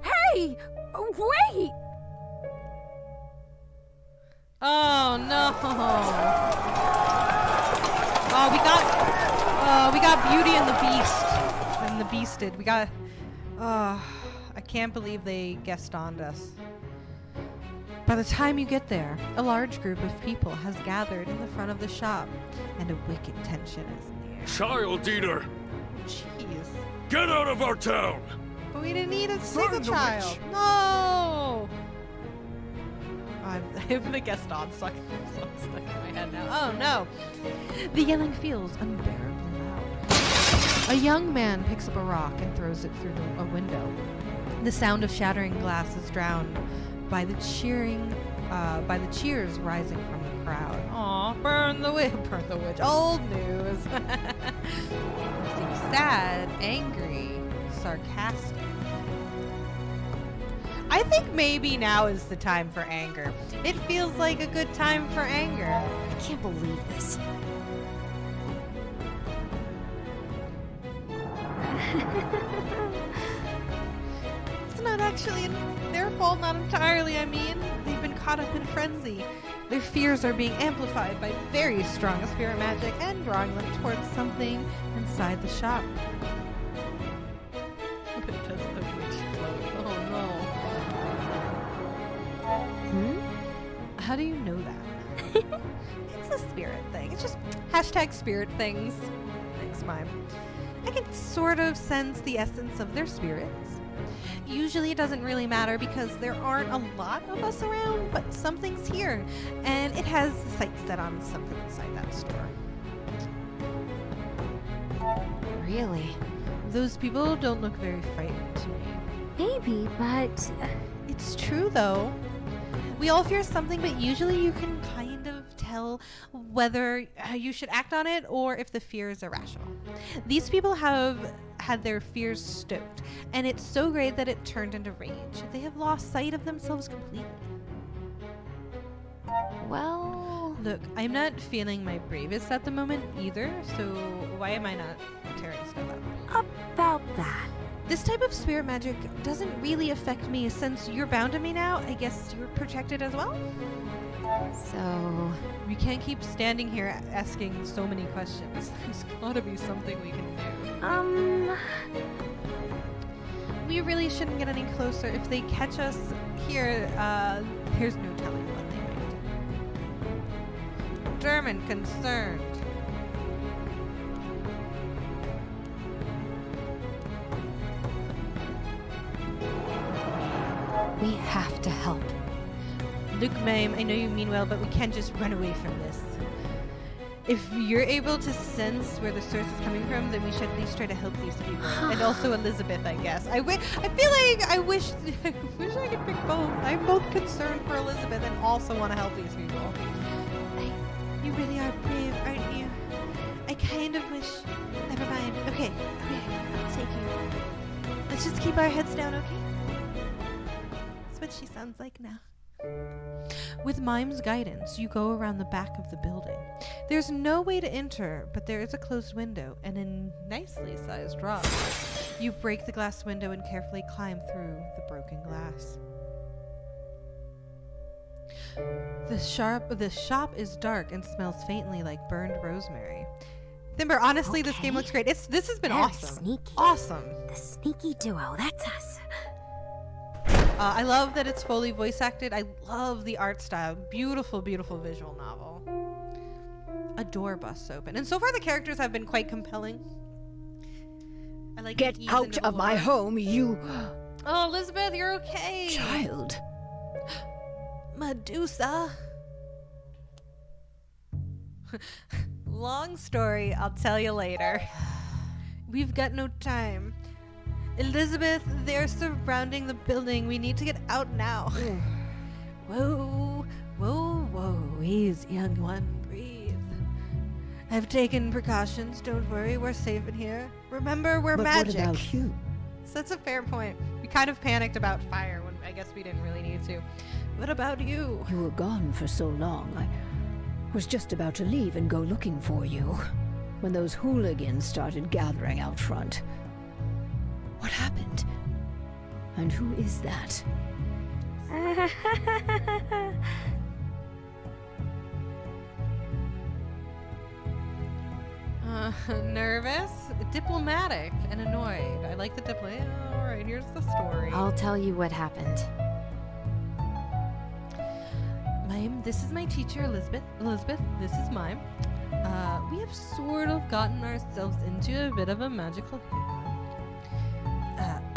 Hey! Wait! Oh, no. Oh, we got Beauty and the Beast. And the Beasted. We got... Oh, I can't believe they guest-oned us. By the time you get there, a large group of people has gathered in the front of the shop, and a wicked tension is in the air. Child eater! Jeez. Get out of our town! But we didn't need a single Burn the child. witch. No! I'm the guest on stuck in my head now. Oh no! The yelling feels unbearably loud. A young man picks up a rock and throws it through a window. The sound of shattering glass is drowned by the cheers rising from the crowd. Aw, burn the witch! Burn the witch! Old news. Seems sad, angry, sarcastic. I think maybe now is the time for anger. It feels like a good time for anger. I can't believe this. It's not actually their fault, not entirely, I mean. They've been caught up in frenzy. Their fears are being amplified by very strong spirit magic and drawing them towards something inside the shop. But does the witch float? Oh no. How do you know that? It's a spirit thing. It's just hashtag spirit things. Thanks, Mime. I can sort of sense the essence of their spirits. Usually it doesn't really matter because there aren't a lot of us around, but something's here, and it has the sights set on something inside that store. Really? Those people don't look very frightened to me. Maybe, but... It's true, though. We all fear something, but usually you can kind of tell whether you should act on it or if the fear is irrational. These people have had their fears stoked, and it's so great that it turned into rage. They have lost sight of themselves completely. Well... Look, I'm not feeling my bravest at the moment either, so why am I not tearing stuff up? About that. This type of spirit magic doesn't really affect me since you're bound to me now. I guess you're protected as well? So... We can't keep standing here asking so many questions. There's gotta be something we can do. We really shouldn't get any closer. If they catch us here, there's no telling what they might do. German concerned. we have to help. Look, Mame, I know you mean well, but we can't just run away from this. If you're able to sense where the source is coming from, then we should at least try to help these people. And also Elizabeth, I guess. I feel like I wish I could pick both. I'm both concerned for Elizabeth and also want to help these people. You really are brave, aren't you? I kind of wish... Never mind. Okay, I'll take you. Let's just keep our heads down, okay? That's what she sounds like now. With Mime's guidance, you go around the back of the building. There's no way to enter, but there is a closed window and a nicely sized drop. You break the glass window and carefully climb through the broken glass. The shop is dark and smells faintly like burned rosemary. Thimber, honestly, this game looks great. This has been Very awesome. sneaky. Awesome. The sneaky duo, that's us. I love that it's fully voice acted. I love the art style. Beautiful, beautiful visual novel. A door busts open. And so far the characters have been quite compelling. I like Get out of my home, you... Oh, Elizabeth, you're okay. child. Medusa. Long story, I'll tell you later. We've got no time. Elizabeth, they're surrounding the building. We need to get out now. Whoa, whoa, whoa. Easy, young one. Breathe. I've taken precautions. Don't worry, we're safe in here. Remember, we're magic. What about you? So that's a fair point. We kind of panicked about fire when I guess we didn't really need to. What about you? You were gone for so long. I was just about to leave and go looking for you when those hooligans started gathering out front. What happened? And who is that? Nervous, diplomatic, and annoyed. I like the diplomatic. Alright, here's the story. I'll tell you what happened. Mime, this is my teacher, Elizabeth. Elizabeth, this is Mime. We have sort of gotten ourselves into a bit of a magical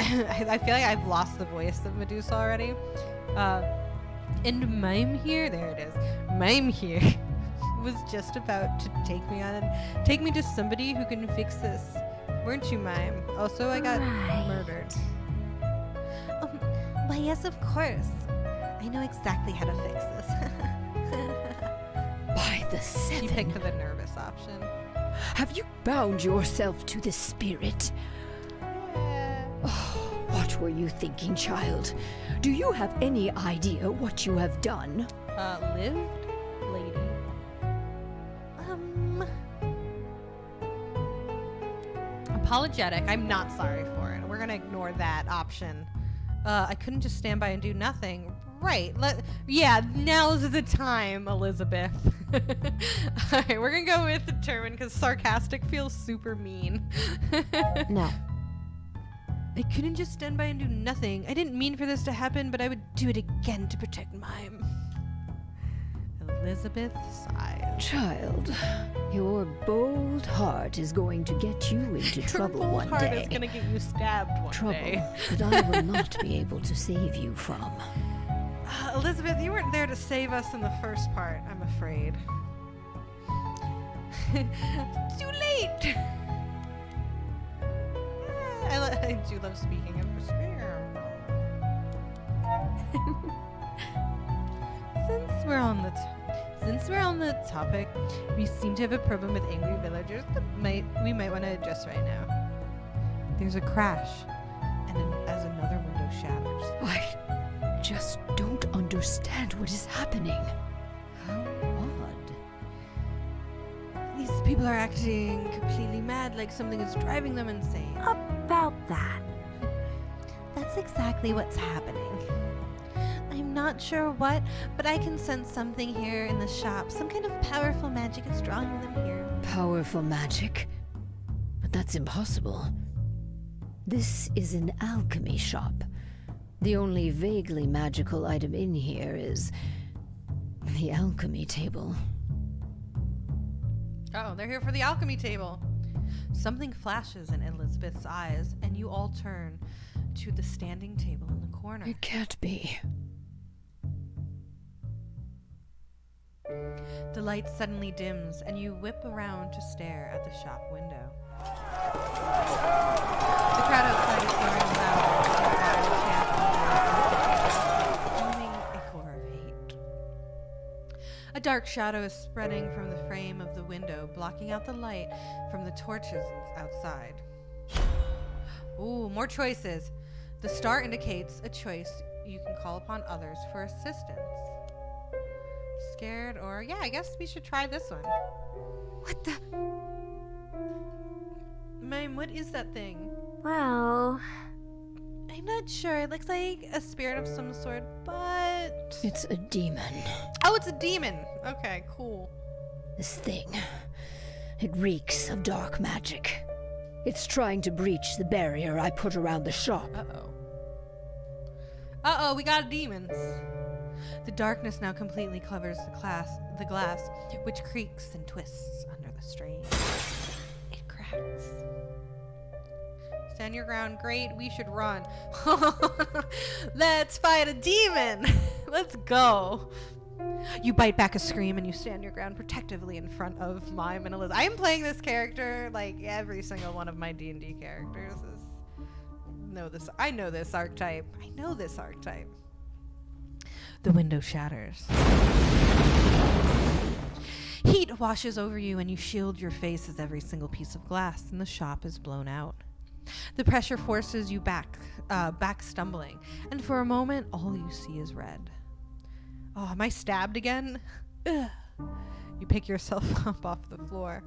I feel like I've lost the voice of Medusa already. And Mime here, there it is. Mime here was just about to take me to somebody who can fix this. Weren't you, Mime? Also, I got murdered. Why, yes, of course. I know exactly how to fix this. By the seven. You picked the nervous option. Have you bound yourself to the spirit? Oh, what were you thinking, child? Do you have any idea what you have done? Lived, lady. Apologetic. I'm not sorry for it. We're gonna ignore that option. I couldn't just stand by and do nothing. Right. Yeah, now's the time, Elizabeth. Alright, we're gonna go with determined because sarcastic feels super mean. No. I couldn't just stand by and do nothing. I didn't mean for this to happen, but I would do it again to protect Mime. Elizabeth sighed. Child, your bold heart is going to get you into trouble one Your bold heart day. is gonna get you stabbed one Trouble day. that I will not be able to save you from. Elizabeth, you weren't there to save us in the first part, I'm afraid. Too late! I do love speaking of despair. Since we're on the topic, we seem to have a problem with angry villagers that we might want to address right now. There's a crash, and as another window shatters. I just don't understand what is happening. How odd. These people are acting completely mad, like something is driving them insane. About that. That's exactly what's happening. I'm not sure what, but I can sense something here in the shop. Some kind of powerful magic is drawing them here. Powerful magic? But that's impossible. This is an alchemy shop. The only vaguely magical item in here is the alchemy table. Oh, they're here for the alchemy table. Something flashes in Elizabeth's eyes, and you all turn to the standing table in the corner. It can't be. The light suddenly dims, and you whip around to stare at the shop window. The crowd outside is roaring loud, booming a core of hate. A dark shadow is spreading from the frame of the window, blocking out the light from the torches outside. Ooh, more choices. The star indicates a choice. You can call upon others for assistance. Scared or... yeah, I guess we should try this one. What the? Mime, what is that thing? Well, I'm not sure. It looks like a spirit of some sort, but... It's a demon. oh, it's a demon. Okay, cool. This thing. It reeks of dark magic. It's trying to breach the barrier I put around the shop. Uh-oh. Uh-oh, we got demons. The darkness now completely covers the glass, which creaks and twists under the strain. It cracks. Stand your ground. Great, we should run. Let's fight a demon. Let's go. You bite back a scream and you stand your ground protectively in front of Mime and Elizabeth. I am playing this character like every single one of my D&D characters. I know this archetype. I know this archetype. The window shatters. Heat washes over you and you shield your face as every single piece of glass in the shop is blown out. The pressure forces you back stumbling, and for a moment, all you see is red. Oh, am I stabbed again? Ugh. You pick yourself up off the floor.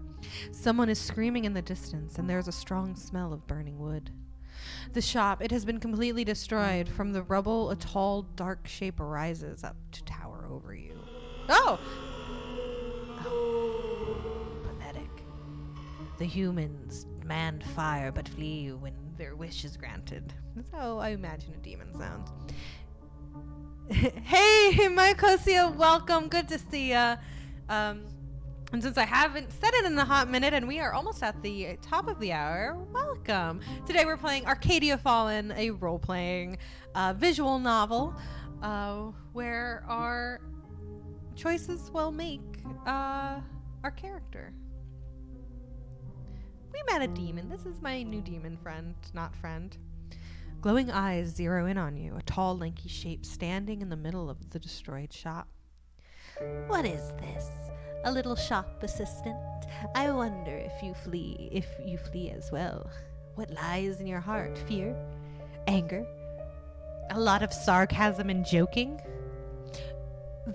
Someone is screaming in the distance, and there's a strong smell of burning wood. The shop, it has been completely destroyed. From the rubble, a tall, dark shape arises up to tower over you. Oh! Pathetic. The humans demand fire but flee when their wish is granted. That's how I imagine a demon sounds. Hey, Mycosia, welcome. Good to see ya. And since I haven't said it in a hot minute and we are almost at the top of the hour, welcome. Today we're playing Arcadia Fallen, a role-playing visual novel where our choices will make our character. We met a demon. This is my new demon friend, not friend. Glowing eyes zero in on you, a tall, lanky shape standing in the middle of the destroyed shop. What is this? A little shop assistant? I wonder if you flee as well. What lies in your heart? Fear? Anger? A lot of sarcasm and joking?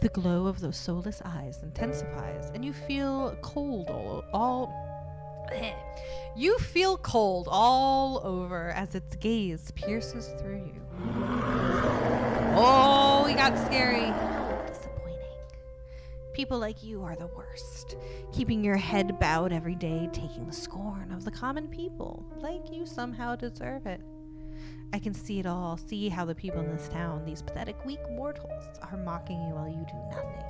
The glow of those soulless eyes intensifies, and you feel cold You feel cold all over as its gaze pierces through you. Oh, we got scary. Disappointing. People like you are the worst, keeping your head bowed every day, taking the scorn of the common people, like you somehow deserve it. I can see it all, see how the people in this town, these pathetic, weak mortals, are mocking you while you do nothing.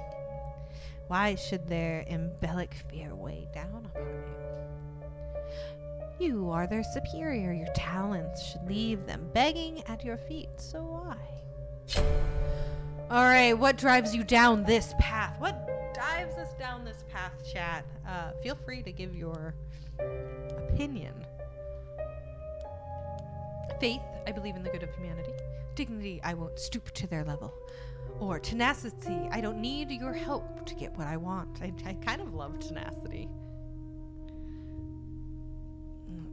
Why should their embellic fear weigh down upon you? You are their superior. Your talents should leave them begging at your feet. So why? All right, what drives you down this path? What dives us down this path, chat? Feel free to give your opinion. Faith, I believe in the good of humanity. Dignity, I won't stoop to their level. Or tenacity, I don't need your help to get what I want. I kind of love tenacity.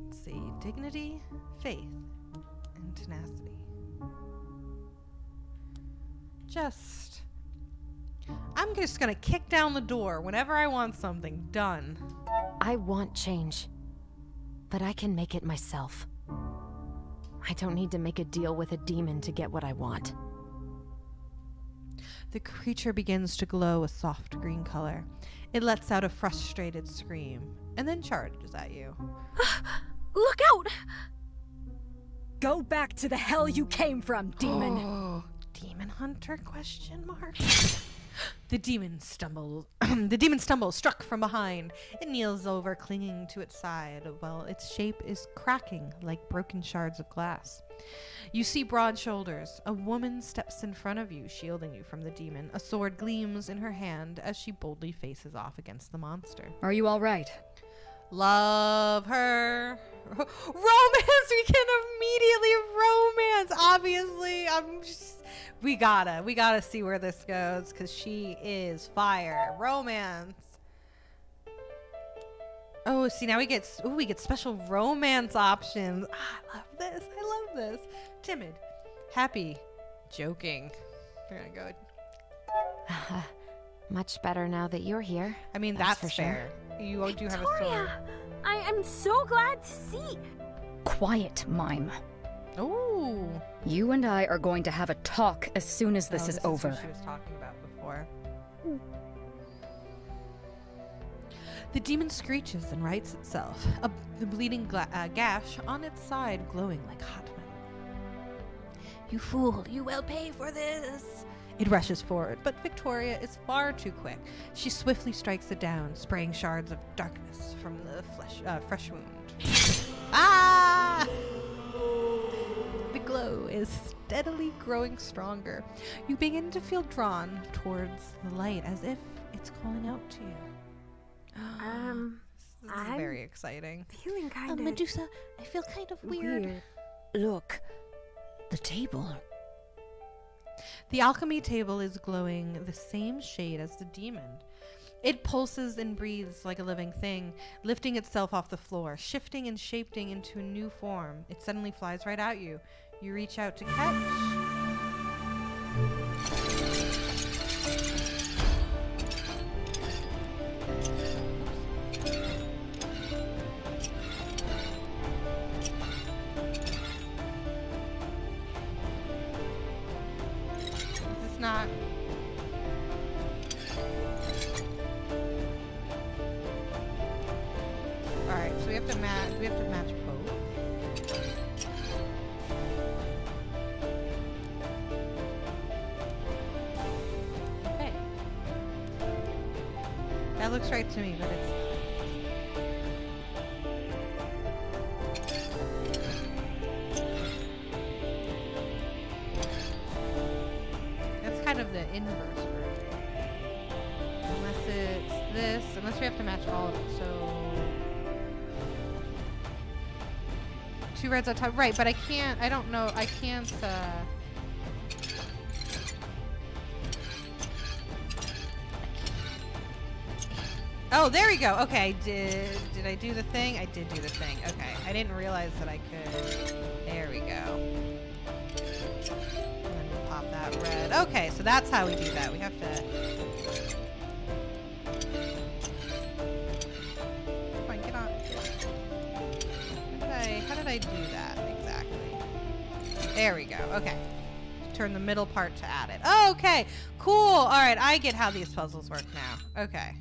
Let's see, dignity, faith, and tenacity. I'm just gonna kick down the door whenever I want something done. I want change, but I can make it myself. I don't need to make a deal with a demon to get what I want. The creature begins to glow a soft green color. It lets out a frustrated scream and then charges at you. Look out! Go back to the hell you came from, demon! Oh, demon hunter, question mark? The demon stumbles, struck from behind. It kneels over, clinging to its side, while its shape is cracking like broken shards of glass. You see broad shoulders. A woman steps in front of you, shielding you from the demon. A sword gleams in her hand as she boldly faces off against the monster. Are you all right? Love her. Romance! We can immediately romance! Obviously, we gotta see where this goes, because she is fire. Romance. Oh, see, now we get special romance options. I love this. Timid, happy, joking. We're gonna go. Much better now that you're here. I mean, that's for fair. Sure. You do have a sword. I am so glad to see. Quiet, mime. Oh. You and I are going to have a talk as soon as this is over. What she was talking about before. The demon screeches and rights itself, the bleeding gash on its side glowing like hot metal. You fool, you will pay for this. It rushes forward, but Victoria is far too quick. She swiftly strikes it down, spraying shards of darkness from the fresh wound. Ah! The glow is steadily growing stronger. You begin to feel drawn towards the light, as if it's calling out to you. This is very exciting. Feeling kind of Medusa, I feel kind of weird. Look, the table. The alchemy table is glowing the same shade as the demon. It pulses and breathes like a living thing, lifting itself off the floor, shifting and shaping into a new form. It suddenly flies right at you. You reach out to catch. This is not... Alright, so we have to match both. Okay. That looks right to me, but it's... That's kind of the inverse version. Unless it's this, unless we have to match all of it, so... 2 reds on top, right, but I can't, I don't know, I can't, Oh, there we go, okay, did I do the thing? I did do the thing, okay. I didn't realize that I could, there we go. And then we'll pop that red. Okay, so that's how we do that, we have to... Come on, get on. How did I do that exactly? There we go. Okay. Turn the middle part to add it. Oh, okay. Cool. All right. I get how these puzzles work now. Okay.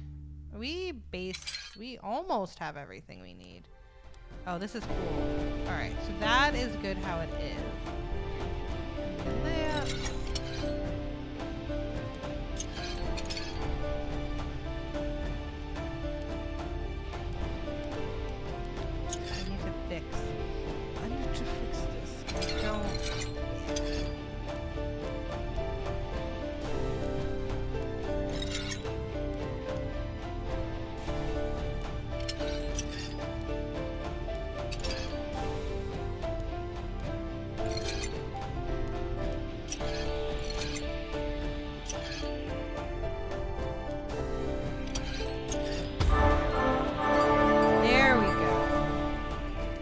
We almost have everything we need. Oh, this is cool. All right. So that is good how it is. Lamps. I need to fix this. I don't.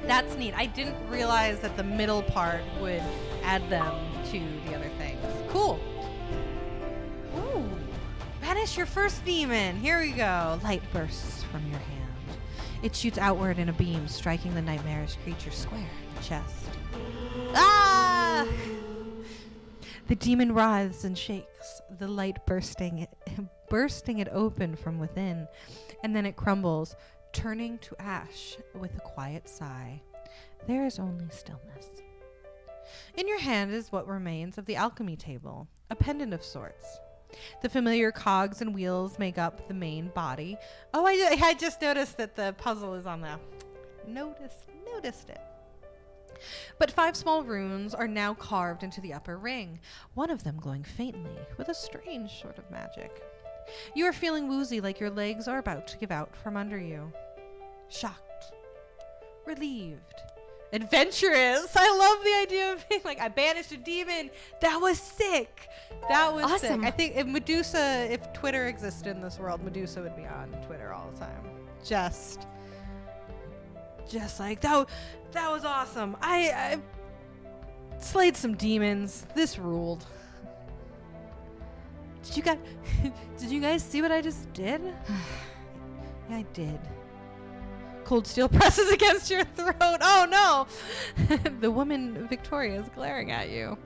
That's neat. I didn't realize that the middle part would add them to the other things. Cool. Ooh. Banish your first demon. Here we go. Light bursts from your hand. It shoots outward in a beam, striking the nightmarish creature square in the chest. Ah! The demon writhes and shakes, the light bursting it open from within, and then it crumbles, turning to ash with a quiet sigh. There is only stillness. In your hand is what remains of the alchemy table, a pendant of sorts. The familiar cogs and wheels make up the main body. Oh, I just noticed that the puzzle is on the... Noticed it. But 5 small runes are now carved into the upper ring, one of them glowing faintly with a strange sort of magic. You are feeling woozy, like your legs are about to give out from under you. Shocked. Relieved. Adventurous. I love the idea of being like, I banished a demon. That was sick. That was awesome. sick. I think if Twitter existed in this world, Medusa would be on Twitter all the time. Just like, that was awesome. I slayed some demons. This ruled. Did you guys see what I just did? Yeah, I did. Cold steel presses against your throat. Oh no! The woman Victoria is glaring at you.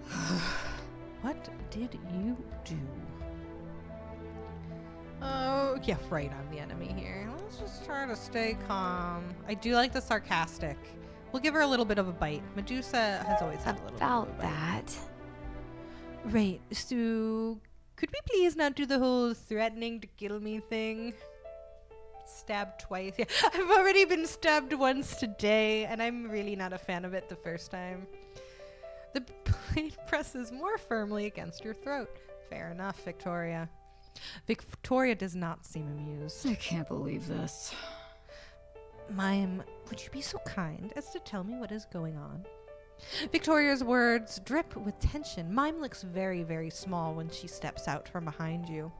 What did you do? Oh, yeah, right, I'm the enemy here. Let's just try to stay calm. I do like the sarcastic. We'll give her a little bit of a bite. Medusa has always had a little bit of a bite. About that. Right, so could we please not do the whole threatening to kill me thing? Stabbed twice. Yeah, I've already been stabbed once today, and I'm really not a fan of it the first time. The blade presses more firmly against your throat. Fair enough, Victoria. Victoria does not seem amused. I can't believe this. Mime, would you be so kind as to tell me what is going on? Victoria's words drip with tension. Mime looks very, very small when she steps out from behind you.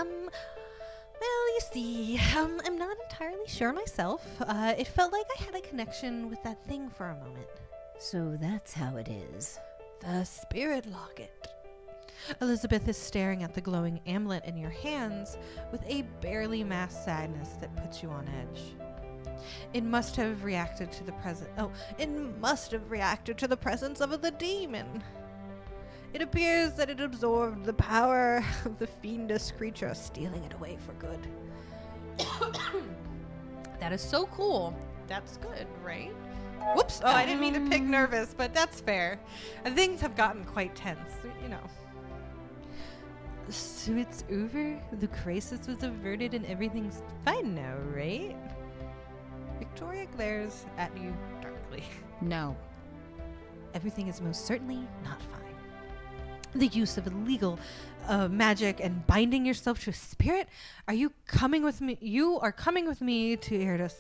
Well, you see, I'm not entirely sure myself. It felt like I had a connection with that thing for a moment. So that's how it is. The spirit locket. Elizabeth is staring at the glowing amulet in your hands with a barely masked sadness that puts you on edge. It must have reacted to the presence of the demon. It appears that it absorbed the power of the fiendish creature, stealing it away for good. That is so cool. That's good, right? Whoops! Oh, I didn't mean to pick nervous, but that's fair. Things have gotten quite tense, you know. So it's over? The crisis was averted and everything's fine now, right? Victoria glares at you darkly. No. Everything is most certainly not fine. The use of illegal magic and binding yourself to a spirit. Are you coming with me? You are coming with me to Iridus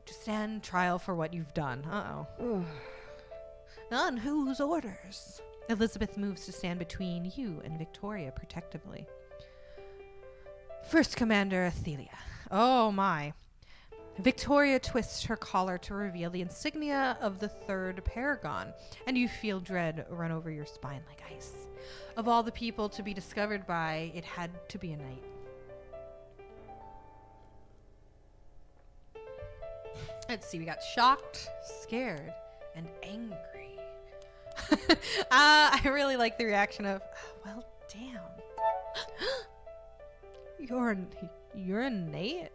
to stand trial for what you've done. Uh-oh. On whose orders? Elizabeth moves to stand between you and Victoria protectively. First Commander Athelia. Oh my. Victoria twists her collar to reveal the insignia of the third paragon, and you feel dread run over your spine like ice. Of all the people to be discovered by, it had to be a knight. Let's see, we got shocked, scared, and angry. I really like the reaction of, well, damn. You're a knight?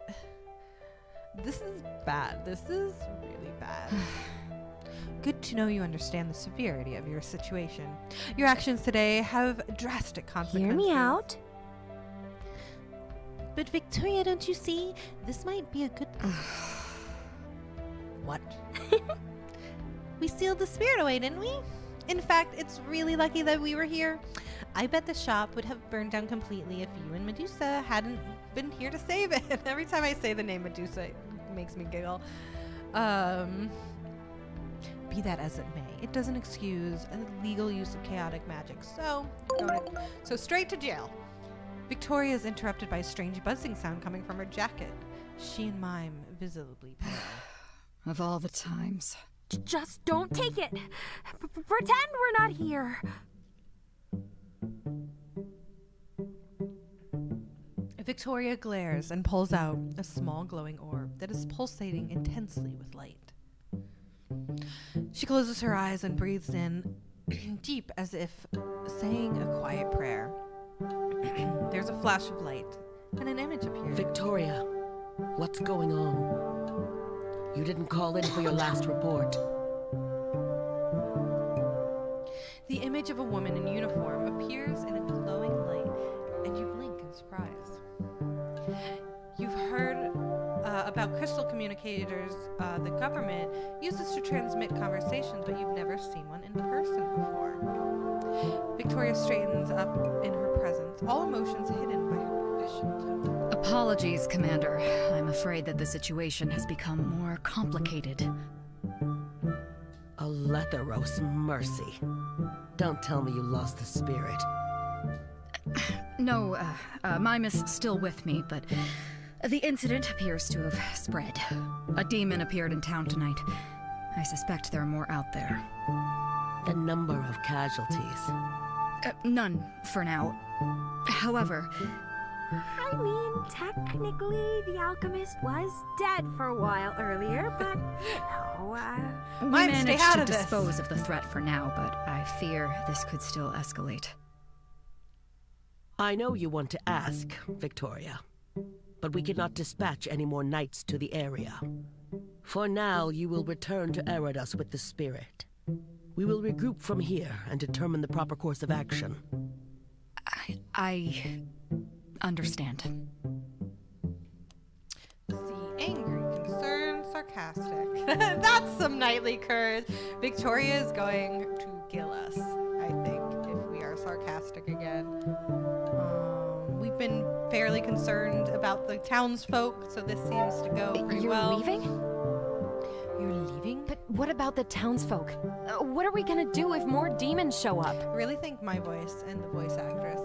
This is bad. This is really bad. Good to know you understand the severity of your situation. Your actions today have drastic consequences. Hear me out. But Victoria, don't you see? This might be a good... What? We sealed the spirit away, didn't we? In fact, it's really lucky that we were here. I bet the shop would have burned down completely if you and Medusa hadn't been here to save it. Every time I say the name Medusa, it makes me giggle. Be that as it may, it doesn't excuse a legal use of chaotic magic. So straight to jail. Victoria is interrupted by a strange buzzing sound coming from her jacket. She and Mime visibly pale. Of all the times. Just don't take it. Pretend we're not here. Victoria glares and pulls out a small glowing orb that is pulsating intensely with light. She closes her eyes and breathes in deep as if saying a quiet prayer. There's a flash of light and an image appears. Victoria, what's going on? You didn't call in for your last report. The image of a woman in uniform appears in a glowing light, and you blink in surprise. You've heard about crystal communicators the government uses to transmit conversations, but you've never seen one in person before. Victoria straightens up in her presence, all emotions hidden by her proficient. Apologies, Commander. I'm afraid that the situation has become more complicated. Aletharos mercy. Don't tell me you lost the spirit. No, Mime is still with me, but the incident appears to have spread. A demon appeared in town tonight. I suspect there are more out there. The number of casualties? None, for now. However... I mean, technically, the alchemist was dead for a while earlier, but we managed to dispose of the threat for now, but I fear this could still escalate. I know you want to ask, Victoria, but we cannot dispatch any more knights to the area. For now, you will return to Eridus with the spirit. We will regroup from here and determine the proper course of action. I understand. See, angry, concerned, sarcastic. That's some knightly courage. Victoria is going to kill us, I think, if we are sarcastic again. We've been fairly concerned about the townsfolk, so this seems to go pretty well. You're leaving? You're leaving? But what about the townsfolk? What are we gonna do if more demons show up? I really think my voice and the voice actress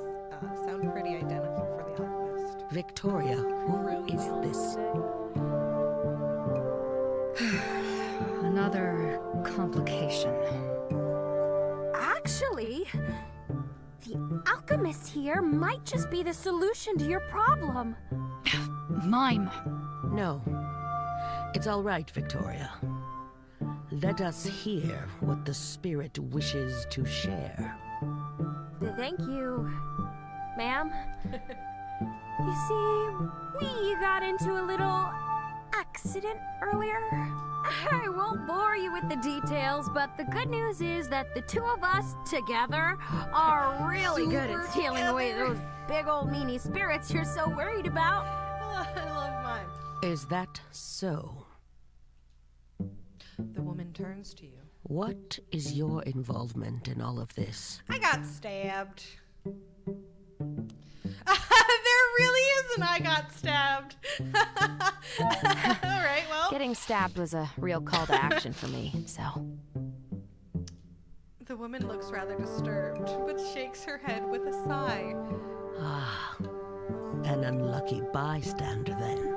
sound pretty identical for the alchemist. Victoria, who is this? Another complication. Actually, the alchemist here might just be the solution to your problem. Mime. No. It's all right, Victoria. Let us hear what the spirit wishes to share. Thank you, ma'am. You see, we got into a little accident earlier. I won't bore you with the details, but the good news is that the two of us together are really good at stealing away those big old meanie spirits you're so worried about. I love mine. Is that so? The woman turns to you. What is your involvement in all of this? I got stabbed. There really isn't. I got stabbed. All right, well. Getting stabbed was a real call to action for me, so. The woman looks rather disturbed, but shakes her head with a sigh. Ah, an unlucky bystander then.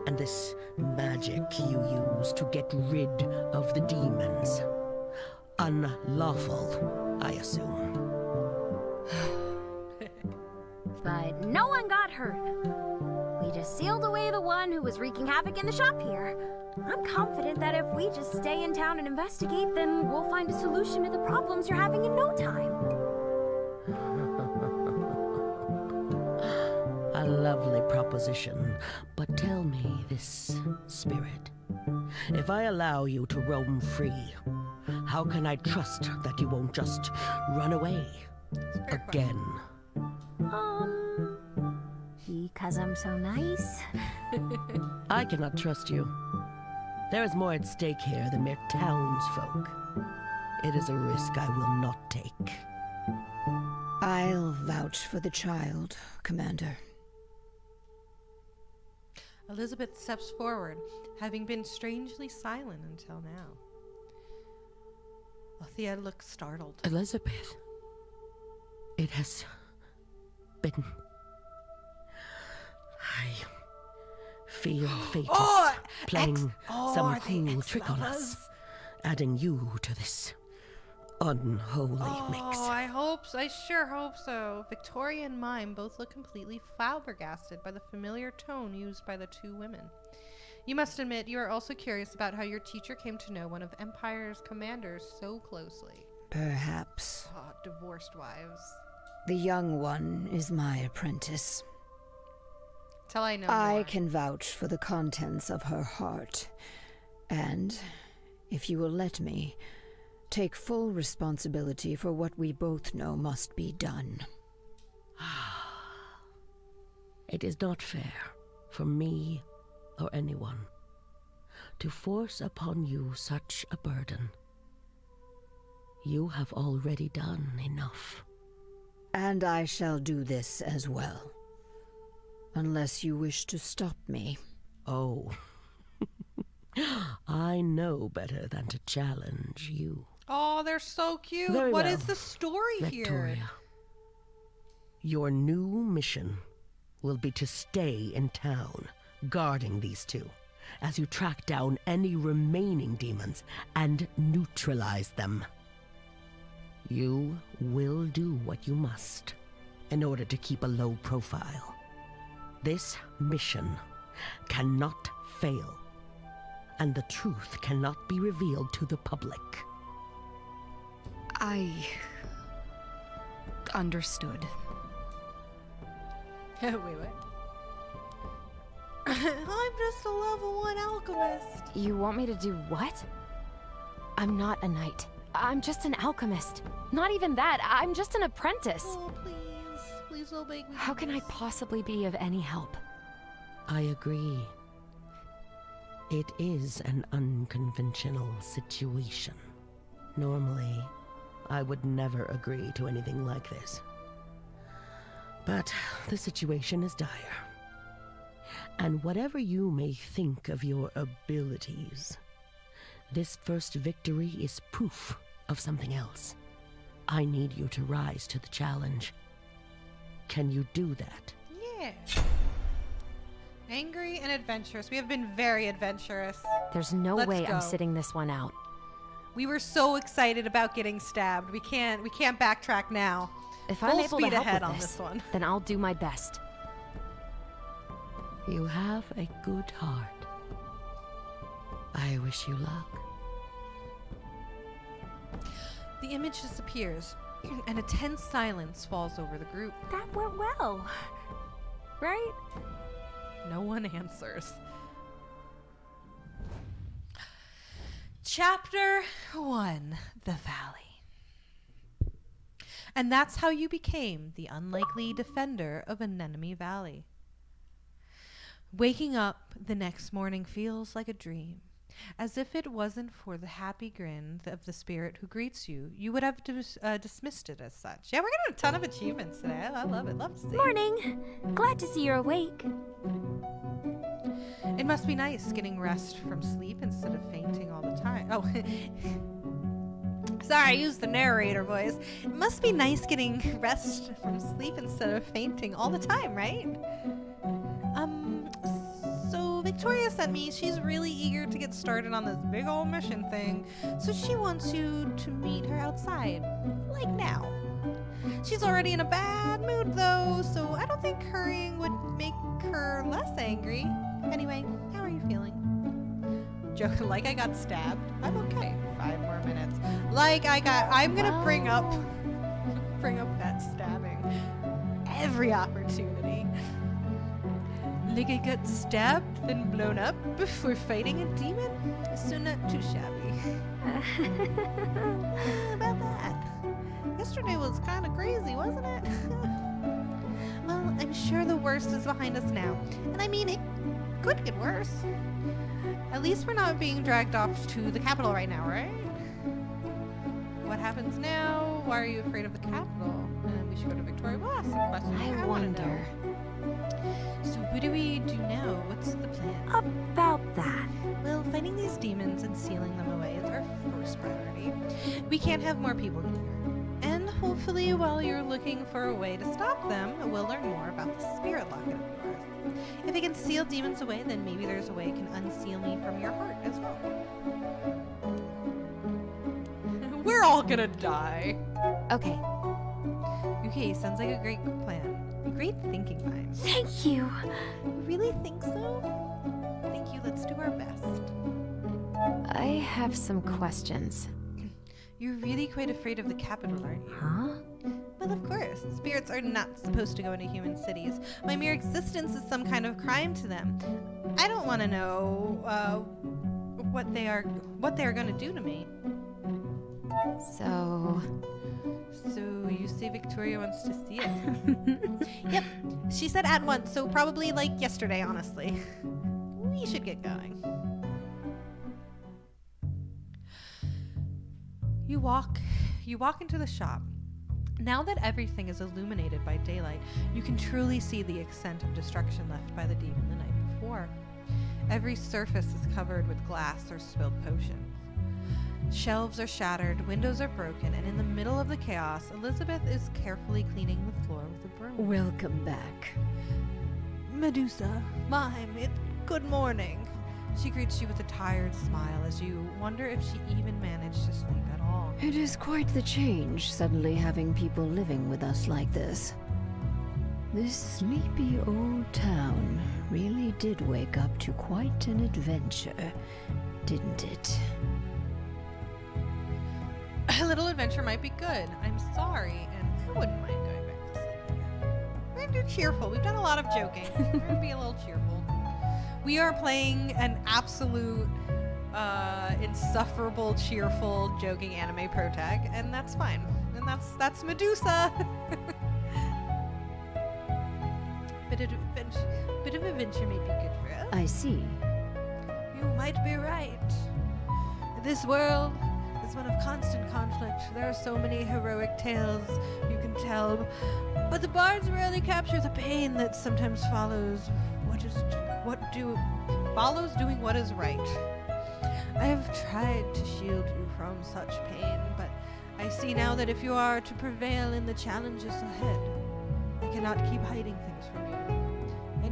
And this magic you use to get rid of the demons. Unlawful, I assume. But no one got hurt. We just sealed away the one who was wreaking havoc in the shop here. I'm confident that if we just stay in town and investigate, then we'll find a solution to the problems you're having in no time. A lovely proposition, but tell me this, spirit. If I allow you to roam free, how can I trust that you won't just run away again? Because I'm so nice? I cannot trust you. There is more at stake here than mere townsfolk. It is a risk I will not take. I'll vouch for the child, Commander. Elizabeth steps forward, having been strangely silent until now. Althea looks startled. Elizabeth, it has been... I feel fate is playing some cruel trick on us, adding you to this unholy mix. I sure hope so. Victoria and Mime both look completely flabbergasted by the familiar tone used by the two women. You must admit you are also curious about how your teacher came to know one of Empire's commanders so closely. Perhaps. Oh, divorced wives. The young one is my apprentice. Till I know I more. can vouch for the contents of her heart. And, if you will let me, take full responsibility for what we both know must be done. It is not fair for me or anyone to force upon you such a burden. You have already done enough. And I shall do this as well. Unless you wish to stop me. Oh. I know better than to challenge you. Oh, they're so cute. Very What well. is the story Victoria, here? your new mission will be to stay in town, guarding these two, as you track down any remaining demons and neutralize them. You will do what you must in order to keep a low profile. This mission cannot fail, and the truth cannot be revealed to the public. I understood. Wait. I'm just a level 1 alchemist. You want me to do what? I'm not a knight. I'm just an alchemist. Not even that. I'm just an apprentice. Oh, please. Please don't make me. How can I possibly be of any help? I agree. It is an unconventional situation. Normally, I would never agree to anything like this. But the situation is dire. And whatever you may think of your abilities, this first victory is proof of something else. I need you to rise to the challenge. Can you do that? right. Angry and adventurous. We have been very adventurous. There's no Let's way go. I'm sitting this one out. We were so excited about getting stabbed. We can't backtrack now. If Full I'm able to speed help ahead with on this, this one. then I'll do my best. You have a good heart. I wish you luck. The image disappears, and a tense silence falls over the group. That went well, right? No one answers. Chapter 1, The Valley. And that's how you became the unlikely defender of Anemone Valley. Waking up the next morning feels like a dream. As if it wasn't for the happy grin of the spirit who greets you, you would have dismissed it as such. Yeah, we're getting a ton of achievements today. I love it. Love to see it. Morning. Glad to see you're awake. It must be nice getting rest from sleep instead of fainting all the time. Oh, sorry, I used the narrator voice. It must be nice getting rest from sleep instead of fainting all the time, right? So Victoria sent me. She's really eager to get started on this big old mission thing. So she wants you to meet her outside, like now. She's already in a bad mood though, so I don't think hurrying would make her less angry. Anyway, how are you feeling? Joke, like I got stabbed. I'm okay. 5 more minutes. I'm gonna bring up that stabbing every opportunity. Like I got stabbed, then blown up before fighting a demon? So not too shabby. How about that? Yesterday was kind of crazy, wasn't it? Well, I'm sure the worst is behind us now. And I mean, it could get worse. At least we're not being dragged off to the capital right now, right? What happens now? Why are you afraid of the capital? And then we should go to Victoria. We'll ask some questions. I wanna wonder. know. So what do we do now? What's the plan? About that. Well, fighting these demons and sealing them away is our first priority. We can't have more people here. And hopefully while you're looking for a way to stop them, we'll learn more about the spirit locket of yours. If it can seal demons away, then maybe there's a way it can unseal me from your heart as well. We're all gonna die. Okay. Okay, sounds like a great plan. Great thinking, Mime. Thank you. You really think so? Thank you. Let's do our best. I have some questions. You're really quite afraid of the capital, aren't you? Huh? Well, of course. Spirits are not supposed to go into human cities. My mere existence is some kind of crime to them. I don't want to know what they are going to do to me. So you say Victoria wants to see it? Yep. She said at once, so probably like yesterday, honestly. We should get going. You walk into the shop. Now that everything is illuminated by daylight, you can truly see the extent of destruction left by the demon the night before. Every surface is covered with glass or spilled potions. Shelves are shattered, windows are broken, and in the middle of the chaos, Elizabeth is carefully cleaning the floor with a broom. Welcome back. Medusa, Mime, good morning. She greets you with a tired smile as you wonder if she even managed to sleep at all. It is quite the change, suddenly having people living with us like this. This sleepy old town really did wake up to quite an adventure, didn't it? A little adventure might be good. I'm sorry, and I wouldn't mind going back to sleep again. We're gonna do cheerful. We've done a lot of joking. We're gonna be a little cheerful. We are playing an absolute, insufferable, cheerful, joking anime protag, and that's fine. And that's Medusa. Bit of adventure may be good for us. I see. You might be right. This world is one of constant conflict. There are so many heroic tales you can tell, but the bards rarely capture the pain that sometimes follows doing what is right. I have tried to shield you from such pain, but I see now that if you are to prevail in the challenges ahead, I cannot keep hiding things from you.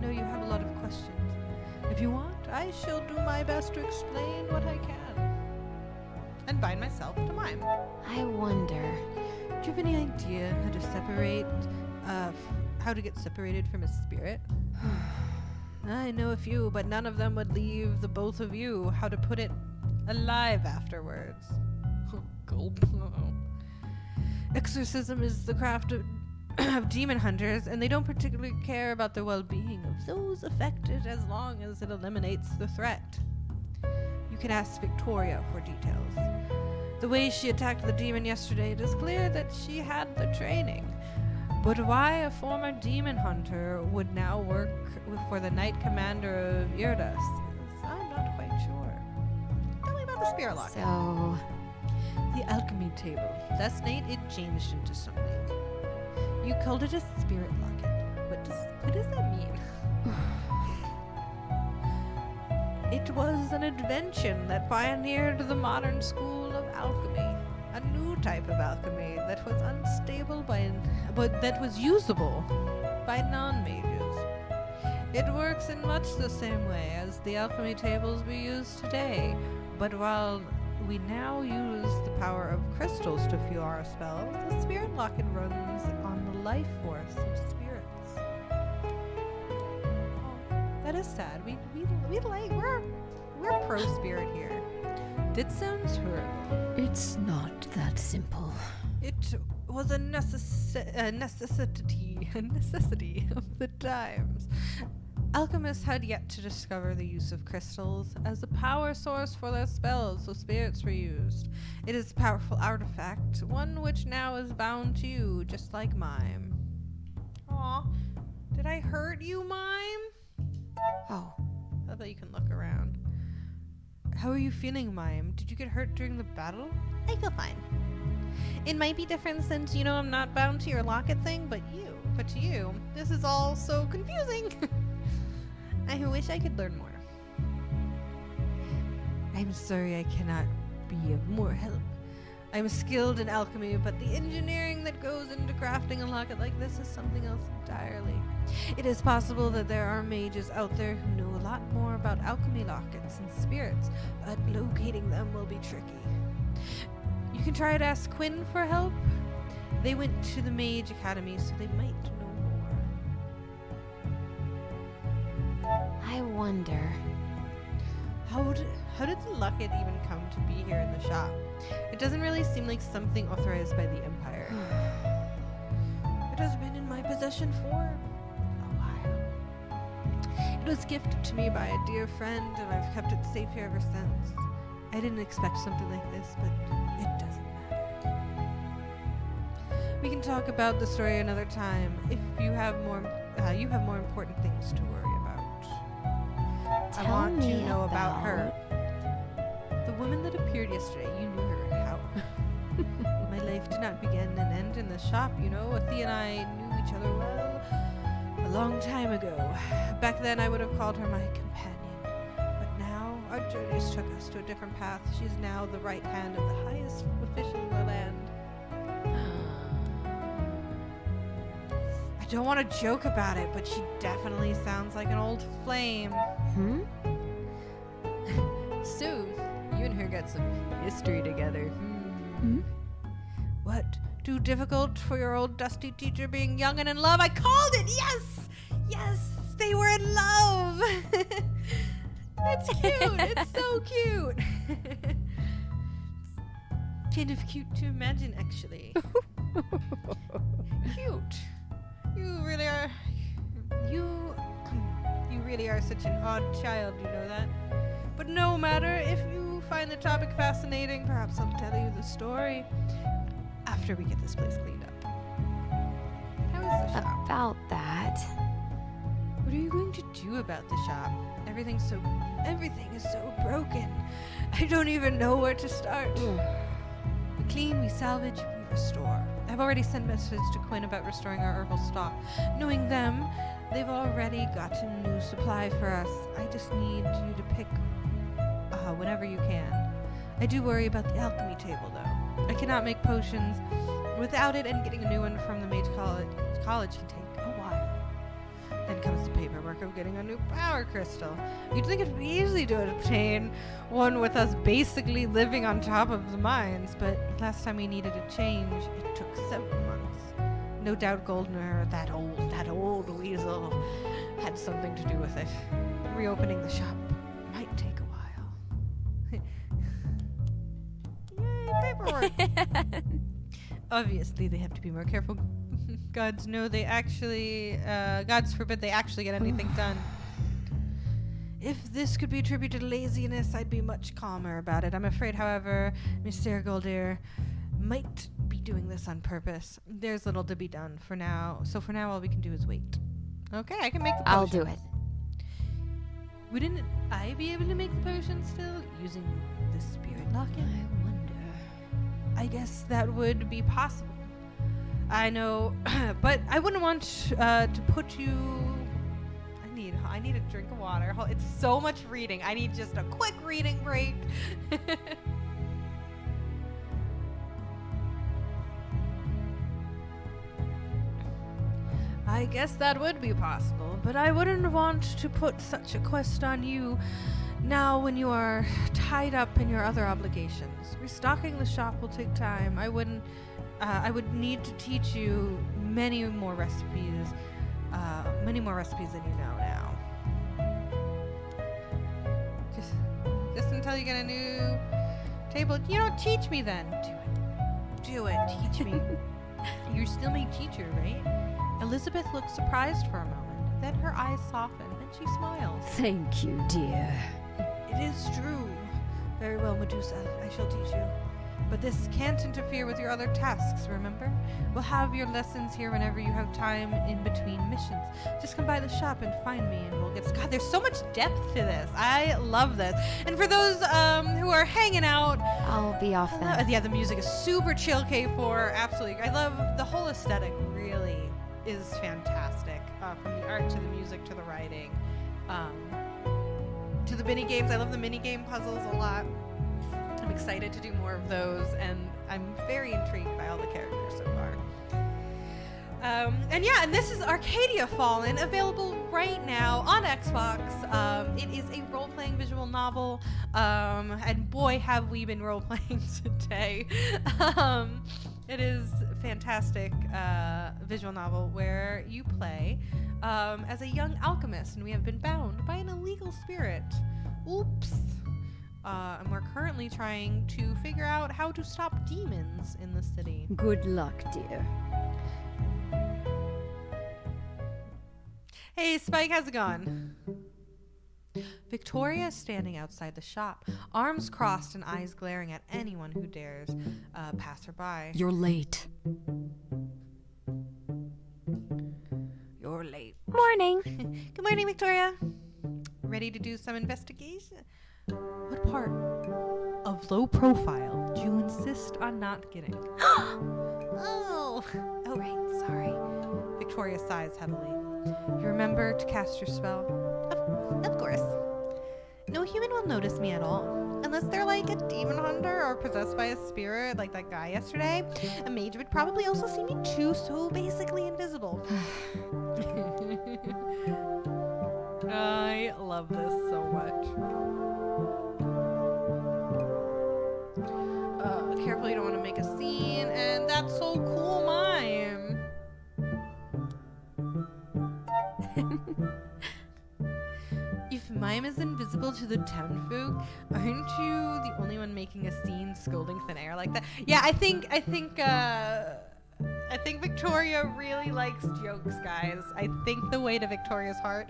know you have a lot of questions. If you want, I shall do my best to explain what I can. And bind myself to mime. I wonder. Do you have any idea how to separate, how to get separated from a spirit? I know a few, but none of them would leave the both of you. How to put it, alive afterwards. Gulp. Exorcism is the craft of demon hunters, and they don't particularly care about the well-being of those affected as long as it eliminates the threat. You can ask Victoria for details. The way she attacked the demon yesterday, it is clear that she had the training. But why a former demon hunter would now work for the Knight Commander of Irdas, I'm not quite sure. Tell me about the spirit locket. So, The alchemy table. Last night it changed into something. You called it a spirit locket. What does that mean? It was an invention that pioneered the modern school of alchemy. A new type of alchemy that was unstable but that was usable by non-mages. It works in much the same way as the alchemy tables we use today, but while we now use the power of crystals to fuel our spells, the spirit locket runs on the life force of spirits. Oh, that is sad. We're pro-spirit here. That sounds horrible. It's not that simple. It was a necessity of the times. Alchemists had yet to discover the use of crystals as a power source for their spells, so spirits were used. It is a powerful artifact, one which now is bound to you, just like Mime. Aw, did I hurt you, Mime? oh, I bet you can look around. How are you feeling, Mime? Did you get hurt during the battle? I feel fine. It might be different since, I'm not bound to your locket thing, but to you, this is all so confusing. I wish I could learn more. I'm sorry I cannot be of more help. I'm skilled in alchemy, but the engineering that goes into crafting a locket like this is something else entirely. It is possible that there are mages out there who know a lot more about alchemy lockets and spirits, but locating them will be tricky. You can try to ask Quinn for help. They went to the Mage Academy, so they might know more. I wonder. How did the locket even come to be here in the shop? It doesn't really seem like something authorized by the Empire. It has been in my possession for a while. It was gifted to me by a dear friend, and I've kept it safe here ever since. I didn't expect something like this, but it doesn't matter. We can talk about the story another time if you have more important things to worry about. I want to know about her. The woman that appeared yesterday, you knew her. How? My life did not begin and end in the shop, Athea and I knew each other well a long time ago. Back then I would have called her my companion. But now our journeys took us to a different path. She's now the right hand of the highest official in the land. I don't want to joke about it, but she definitely sounds like an old flame. So, you and her got some history together. What? Too difficult for your old dusty teacher being young and in love? I called it! Yes! Yes! They were in love! That's cute! It's so cute! Kind of cute to imagine, actually. Cute. You really are... You really are such an odd child, you know that? But no matter, if you find the topic fascinating, perhaps I'll tell you the story after we get this place cleaned up. How is the shop? About that. What are you going to do about the shop? Everything is so broken. I don't even know where to start. We clean, we salvage, we restore. I've already sent messages to Quinn about restoring our herbal stock. Knowing them, they've already gotten new supply for us. I just need you to pick whenever you can. I do worry about the alchemy table, though. I cannot make potions without it, and getting a new one from the Mage College can take a while. Then comes the paperwork of getting a new power crystal. You'd think it'd be easy to obtain one with us basically living on top of the mines, but last time we needed a change, it took several months. No doubt Goldner, that old weasel, had something to do with it. Reopening the shop might take a while. Yay, paperwork! Obviously, they have to be more careful. Gods forbid they actually get anything done. If this could be attributed to laziness, I'd be much calmer about it. I'm afraid, however, Mr. Goldir might be doing this on purpose. There's little to be done for now. So for now, all we can do is wait. Okay, I can make the potion. I'll do it. Wouldn't I be able to make the potion still using the spirit locket? I wonder. I guess that would be possible. I know, but I wouldn't want to put you... I need a drink of water. It's so much reading. I need just a quick reading break. I guess that would be possible, but I wouldn't want to put such a quest on you now when you are tied up in your other obligations. Restocking the shop will take time. I would need to teach you many more recipes than you know now. Just until you get a new table. You don't teach me then. Do it. Teach me. You're still my teacher, right? Elizabeth looked surprised for a moment. Then her eyes softened, and she smiled. Thank you, dear. It is true. Very well, Medusa. I shall teach you. But this can't interfere with your other tasks, remember? We'll have your lessons here whenever you have time in between missions. Just come by the shop and find me, and we'll get... God, there's so much depth to this. I love this. And for those who are hanging out... I'll be off then. Yeah, the music is super chill K4. Absolutely. I love the whole aesthetic, really is fantastic. From the art to the music to the writing. To the mini games. I love the mini game puzzles a lot. I'm excited to do more of those, and I'm very intrigued by all the characters so far. And this is Arcadia Fallen, available right now on Xbox. It is a role-playing visual novel, and boy, have we been role-playing today. It is a fantastic visual novel where you play as a young alchemist, and we have been bound by an illegal spirit. Oops. And we're currently trying to figure out how to stop demons in the city. Good luck, dear. Hey, Spike, how's it going? Victoria is standing outside the shop, arms crossed and eyes glaring at anyone who dares pass her by. You're late. You're late. Morning. Good morning, Victoria. Ready to do some investigation? What part of low profile do you insist on not getting? Oh, right, sorry. Victoria sighs heavily. You remember to cast your spell? Of course. No human will notice me at all. Unless they're like a demon hunter or possessed by a spirit like that guy yesterday. A mage would probably also see me too, so basically invisible. I love this so much. Careful you don't want to make a scene, and that's so cool, Mime. If Mime is invisible to the town folk, aren't you the only one making a scene scolding thin air like that? Yeah, I think Victoria really likes jokes, guys. I think the way to Victoria's heart,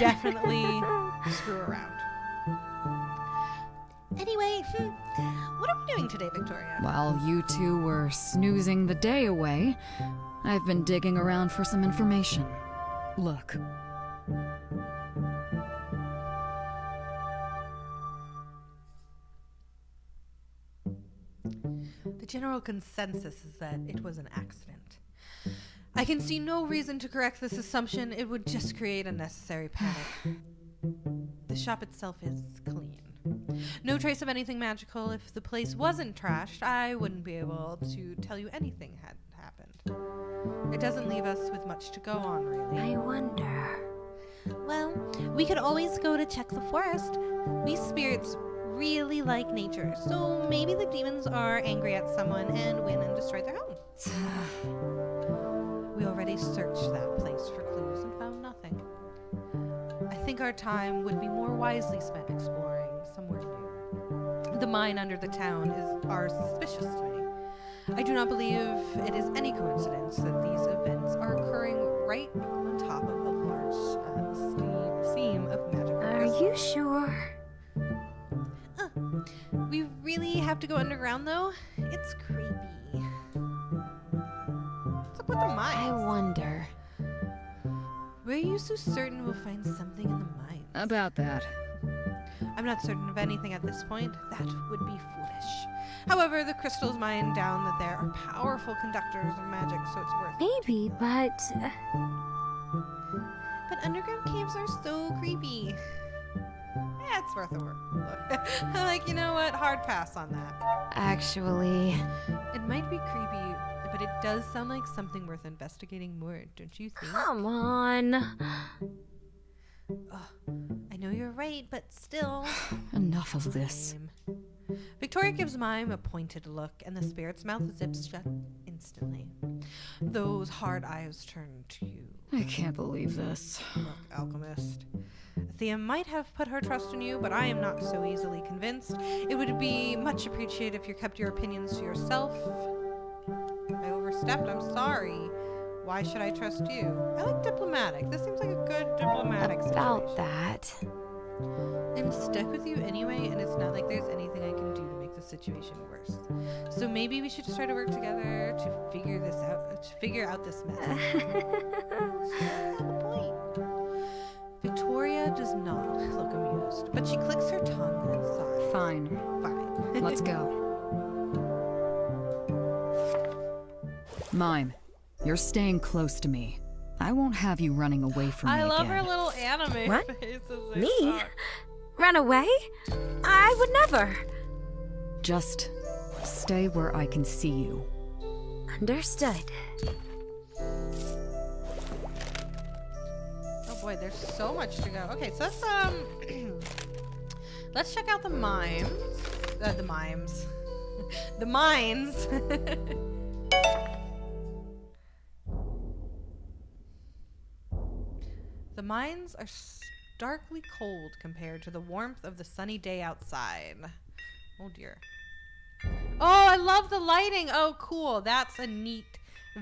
definitely screw around. Anyway, what are we doing today, Victoria? While you two were snoozing the day away, I've been digging around for some information. Look. The general consensus is that it was an accident. I can see no reason to correct this assumption. It would just create unnecessary panic. The shop itself is clean. No trace of anything magical. If the place wasn't trashed, I wouldn't be able to tell you anything had happened. It doesn't leave us with much to go on, really. I wonder. Well, we could always go to check the forest. These spirits really like nature, so maybe the demons are angry at someone and win and destroy their home. We already searched that place for clues and found nothing. I think our time would be more wisely spent exploring somewhere new. The mine under the town are suspicious to me. I do not believe it is any coincidence that these events are occurring right on top of a large seam of magical crystals. Are you sure? We really have to go underground, though? It's creepy. What's up with the mines? I wonder. Were you so certain we'll find something in the mines? About that. I'm not certain of anything at this point. That would be foolish. However, the crystals mine down that there are powerful conductors of magic, so it's worth it. Maybe, but... But underground caves are so creepy. Yeah, it's worth a look. I'm like, you know what? Hard pass on that. Actually, It might be creepy, but it does sound like something worth investigating more, don't you think? Come on. I know you're right, but still. Enough of this. Victoria gives Mime a pointed look, and the spirit's mouth zips shut instantly. Those hard eyes turn to you. I can't believe this. Look, alchemist. Thea might have put her trust in you, but I am not so easily convinced. It would be much appreciated if you kept your opinions to yourself. I overstepped, I'm sorry. Why should I trust you? I like diplomatic. This seems like a good diplomatic about situation. that. I'm stuck with you anyway, and it's not like there's anything I can do to make the situation worse. So maybe we should just try to work together to figure out this mess. She does have a point. Victoria does not look amused, but she clicks her tongue and sighs. Fine. Fine. Let's go. Mime, you're staying close to me. I won't have you running away from me I love again. her little anime What? faces. Me? Run away? I would never. Just stay where I can see you. Understood. Oh boy, there's so much to go. Okay, so let's let's check out the mimes. The mimes. The mines. The mines are starkly cold compared to the warmth of the sunny day outside. Oh dear. Oh, I love the lighting. Oh, cool. That's a neat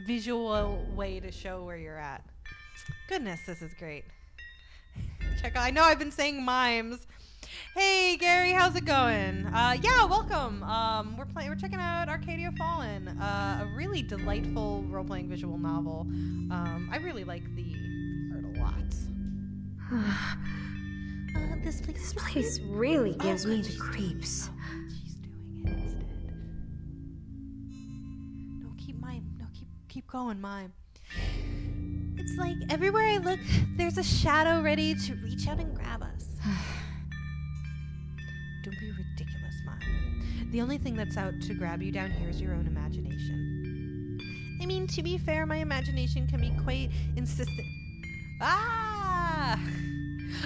visual way to show where you're at. Goodness, this is great. Check out. I know I've been saying mimes. Hey, Gary, how's it going? Yeah, welcome. We're checking out Arcadia Fallen, a really delightful role-playing visual novel. I really like the art a lot. This place Really gives me the creeps. She's doing it instead. No, keep going, Mime. It's like everywhere I look, there's a shadow ready to reach out and grab us. Don't be ridiculous, Mime. The only thing that's out to grab you down here is your own imagination. I mean, to be fair, my imagination can be quite insistent. Ah!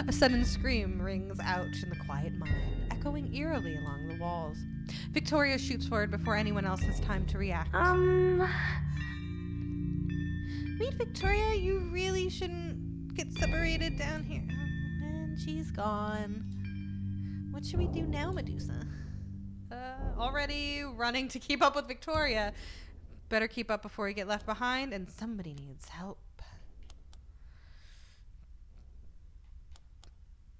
A sudden scream rings out in the quiet mine, echoing eerily along the walls. Victoria shoots forward before anyone else has time to react. Wait, Victoria, you really shouldn't get separated down here. Oh, and she's gone. What should we do now, Medusa? Already running to keep up with Victoria. Better keep up before we get left behind, and somebody needs help.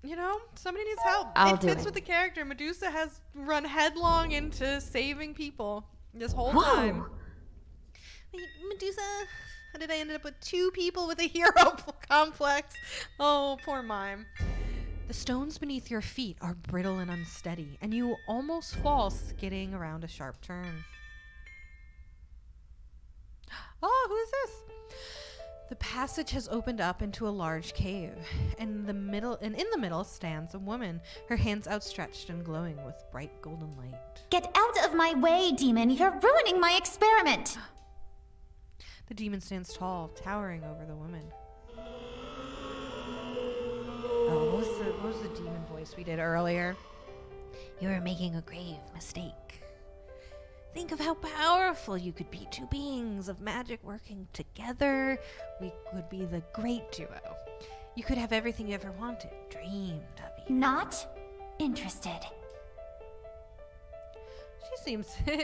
You know, somebody needs help. It fits with the character. Medusa has run headlong into saving people this whole time. Wait, Medusa, how did I end up with two people with a hero complex? Oh, poor Mime. The stones beneath your feet are brittle and unsteady, and you almost fall skidding around a sharp turn. Oh, who is this? The passage has opened up into a large cave, and in the middle stands a woman, her hands outstretched and glowing with bright golden light. Get out of my way, demon! You're ruining my experiment! The demon stands tall, towering over the woman. Oh, what was the demon voice we did earlier? You are making a grave mistake. Think of how powerful you could be. Two beings of magic working together. We would be the great duo. You could have everything you ever wanted, dreamed of. Even. Not interested. She seems... yeah,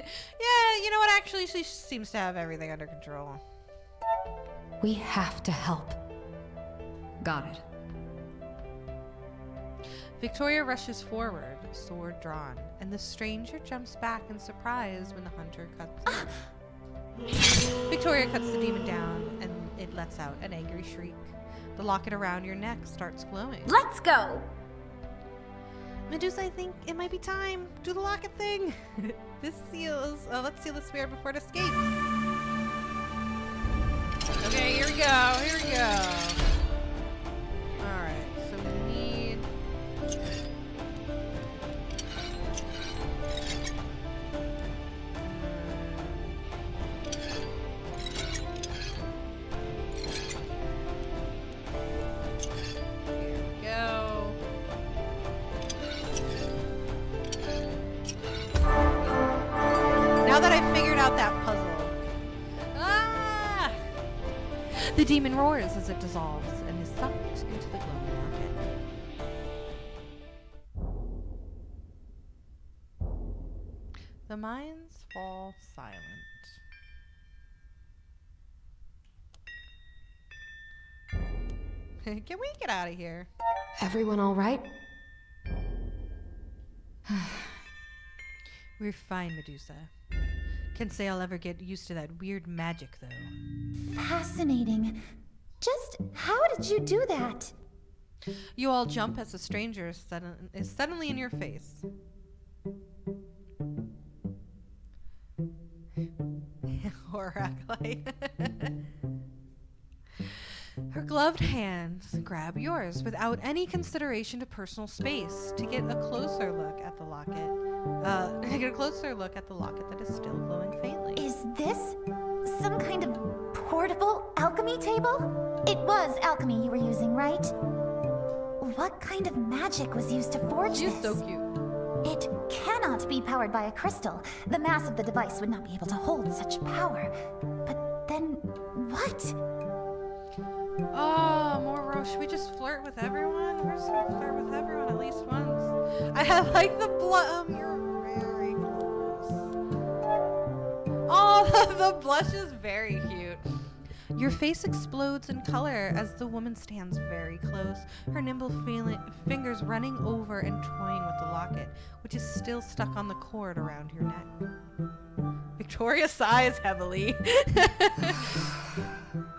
you know what? Actually, she seems to have everything under control. We have to help. Got it. Victoria rushes forward, sword drawn, and the stranger jumps back in surprise when the hunter cuts in. Victoria cuts the demon down, and it lets out an angry shriek. The locket around your neck starts glowing. Let's go! Medusa, I think it might be time. Do the locket thing. This seals... Oh, let's seal the spirit before it escapes. Okay, here we go. Here we go. Alright, so we need... Here we go. Now that I've figured out that puzzle. Ah! The demon roars as it dissolves and is sucked into the glowing locket. The mines fall silent. Can we get out of here? Everyone all right? We're fine, Medusa. Can't say I'll ever get used to that weird magic, though. Fascinating. Just how did you do that? You all jump as a stranger is suddenly in your face. Horror-like. Her gloved hands grab yours without any consideration to personal space to get a closer look at the locket. That is still glowing faintly. Is this some kind of portable alchemy table? It was alchemy you were using, right? What kind of magic was used to forge She's this? so cute. It cannot be powered by a crystal. The mass of the device would not be able to hold such power. But then, what? Oh, more should we just flirt with everyone? We're just gonna flirt with everyone at least once. I have like the blood. You're very close. Oh, the blush is very cute. Your face explodes in color as the woman stands very close, her nimble fingers running over and toying with the locket, which is still stuck on the cord around your neck. Victoria sighs heavily.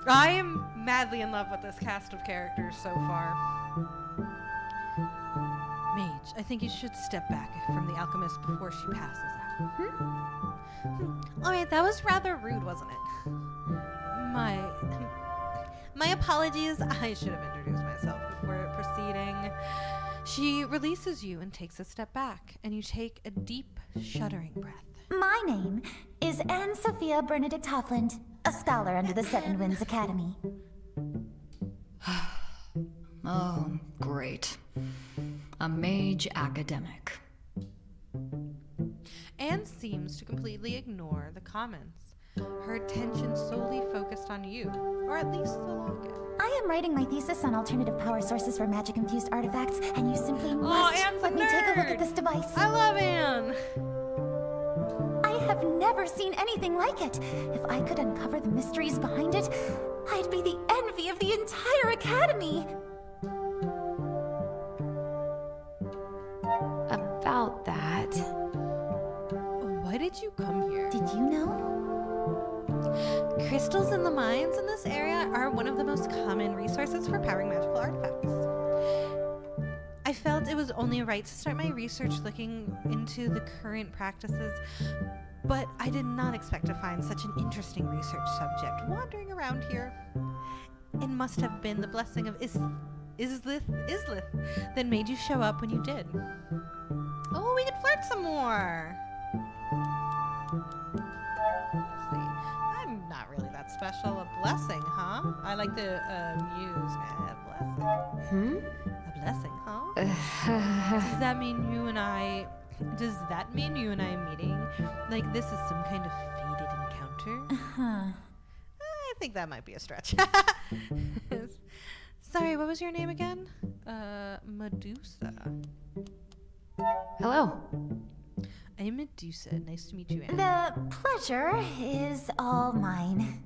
I am madly in love with this cast of characters so far. Mage, I think you should step back from the alchemist before she passes out. Alright, that was rather rude, wasn't it? My apologies. I should have introduced myself before proceeding. She releases you and takes a step back, and you take a deep, shuddering breath. My name is Anne Sophia Bernadette Hoffland, a scholar under the Seven Winds Academy. Oh, great. A mage academic. Anne seems to completely ignore the comments. Her attention solely focused on you, or at least the locket. I am writing my thesis on alternative power sources for magic-infused artifacts, and you simply must Anne's let a me take a look nerd. at this device. I love Anne! I have never seen anything like it. If I could uncover the mysteries behind it, I'd be the envy of the entire academy. About that. Why did you come here? Did you know? Crystals in the mines in this area are one of the most common resources for powering magical artifacts. I felt it was only right to start my research looking into the current practices, but I did not expect to find such an interesting research subject wandering around here. It must have been the blessing of Islith that made you show up when you did. Oh, we can flirt some more. special? A blessing, huh? I like to use a blessing. A blessing, huh? Does that mean you and I meeting? Like this is some kind of fated encounter? I think that might be a stretch. Sorry, what was your name again? Medusa. Hello. I'm Medusa. Nice to meet you, Anne. The pleasure is all mine.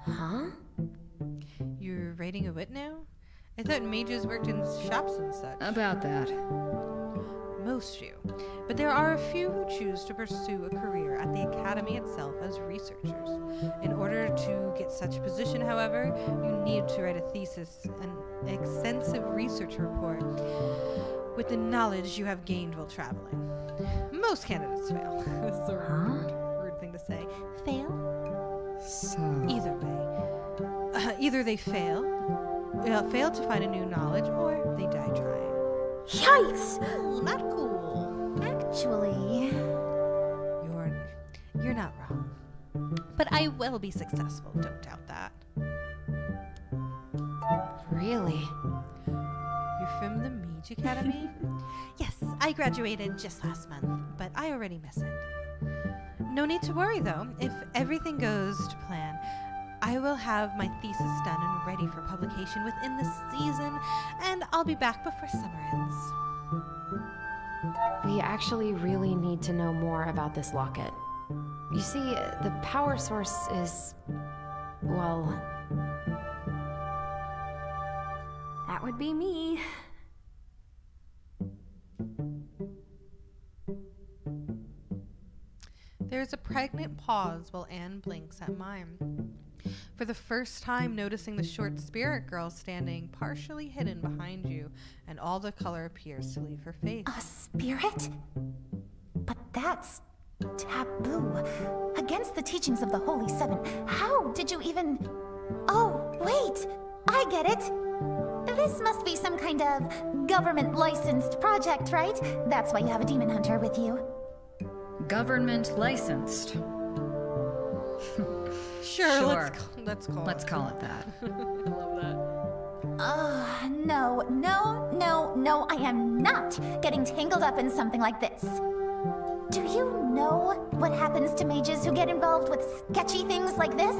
Huh? You're writing a wit now? I thought mages worked in shops and such. About that. Most do. But there are a few who choose to pursue a career at the academy itself as researchers. In order to get such a position, however, you need to write a thesis, an extensive research report, with the knowledge you have gained while traveling. Most candidates fail. This is a rude thing to say. Fail? So... Either way. Either they fail to find a new knowledge, or they die trying. Yikes! Ooh, not cool. Actually, You're not wrong. But I will be successful, don't doubt that. Really? You're from the Mage Academy? Yes, I graduated just last month, but I already miss it. No need to worry though. If everything goes to plan, I will have my thesis done and ready for publication within this season, and I'll be back before summer ends. We actually really need to know more about this locket. You see, the power source is, well... That would be me. There's a pregnant pause while Anne blinks at mine. For the first time noticing the short spirit girl standing partially hidden behind you, and all the color appears to leave her face. a spirit? But that's taboo. Against the teachings of the Holy Seven. How did you even... Oh, wait! I get it! This must be some kind of government-licensed project, right? That's why you have a demon hunter with you. Government licensed. Sure. Let's call it that. I love that. No, I am not getting tangled up in something like this. Do you know what happens to mages who get involved with sketchy things like this?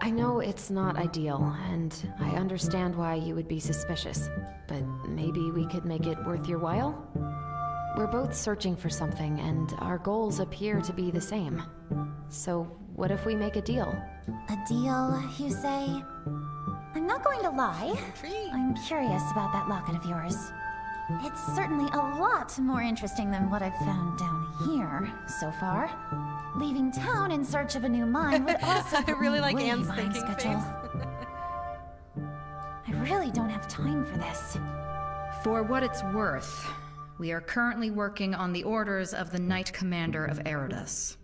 I know it's not ideal, and I understand why you would be suspicious, but maybe we could make it worth your while? We're both searching for something, and our goals appear to be the same. So what if we make a deal? A deal, you say? I'm not going to lie. I'm curious about that locket of yours. It's certainly a lot more interesting than what I've found down here so far. Leaving town in search of a new mine would also I really like way Anne's behind thinking schedule. face. I really don't have time for this. For what it's worth, we are currently working on the orders of the Knight Commander of Eridus.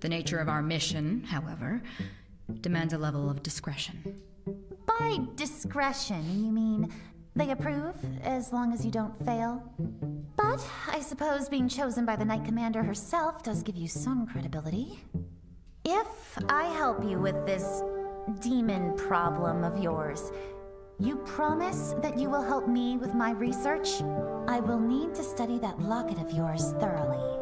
The nature of our mission, however, demands a level of discretion. By discretion, you mean they approve as long as you don't fail? But I suppose being chosen by the Knight Commander herself does give you some credibility. If I help you with this demon problem of yours, you promise that you will help me with my research? I will need to study that locket of yours thoroughly.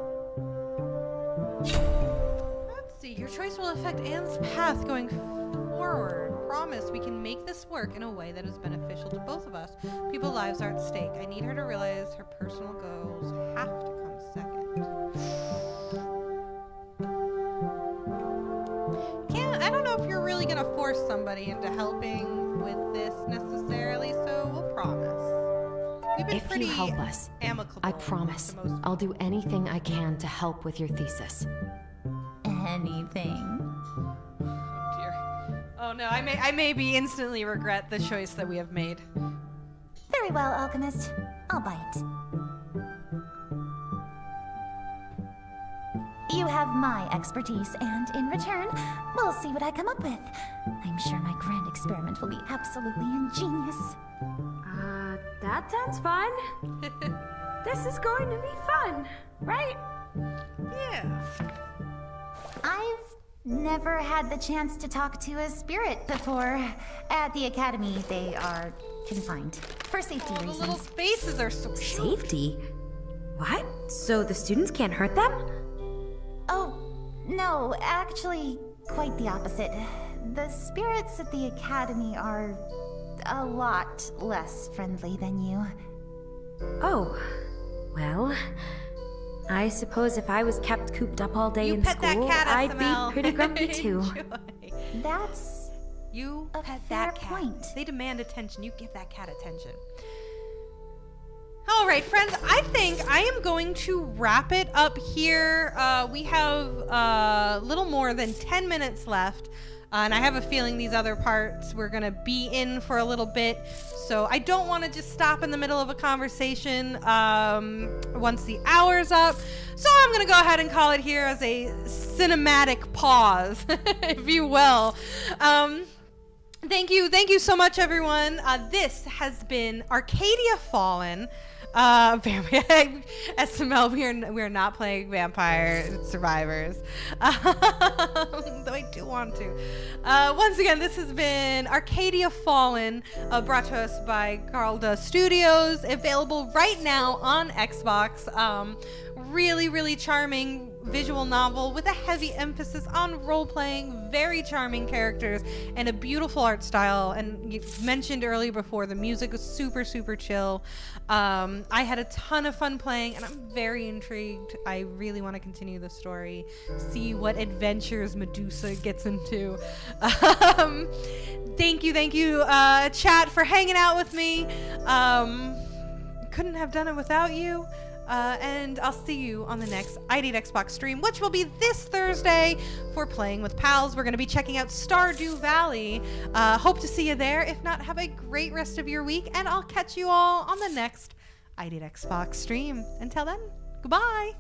Let's see. Your choice will affect Anne's path going forward. Promise we can make this work in a way that is beneficial to both of us. People's lives are at stake. I need her to realize her personal goals have to come second. I don't know if you're really gonna force somebody into helping with this necessarily, so we'll promise. We've been If pretty you help us, amicable. I promise, for the most I'll do anything I can to help with your thesis. Anything? Oh no, I may be instantly regret the choice that we have made. Very well, alchemist. I'll bite. You have my expertise, and in return, we'll see what I come up with. I'm sure my grand experiment will be absolutely ingenious. That sounds fun. This is going to be fun, right? Yeah. I've never had the chance to talk to a spirit before. At the academy, they are confined for safety The reasons. little faces are so cute. Safety? What? So the students can't hurt them? Oh, no, actually, quite the opposite. The spirits at the academy are a lot less friendly than you. Oh, well, I suppose if I was kept cooped up all day You in pet that school, cat, I'd SML. be pretty grumpy too. Enjoy. That's You a pet fair that cat. point. They demand attention. You give that cat attention. All right, friends, I think I am going to wrap it up here. We have a little more than 10 minutes left. And I have a feeling these other parts we're going to be in for a little bit. So I don't want to just stop in the middle of a conversation once the hour's up. So I'm going to go ahead and call it here as a cinematic pause, if you will. Thank you so much, everyone. This has been Arcadia Fallen. SML, we are not playing Vampire Survivors. Though I do want to. Once again, this has been Arcadia Fallen, brought to us by Galdra Studios, available right now on Xbox. Really charming visual novel with a heavy emphasis on role-playing, very charming characters, and a beautiful art style. And you mentioned earlier before, the music was super chill. I had a ton of fun playing, and I'm very intrigued. I really want to continue the story, see what adventures Medusa gets into. Thank you, chat, for hanging out with me. Couldn't have done it without you. And I'll see you on the next ID Xbox stream, which will be this Thursday for Playing with Pals. We're going to be checking out Stardew Valley. Hope to see you there. If not, have a great rest of your week, and I'll catch you all on the next ID Xbox stream. Until then, goodbye.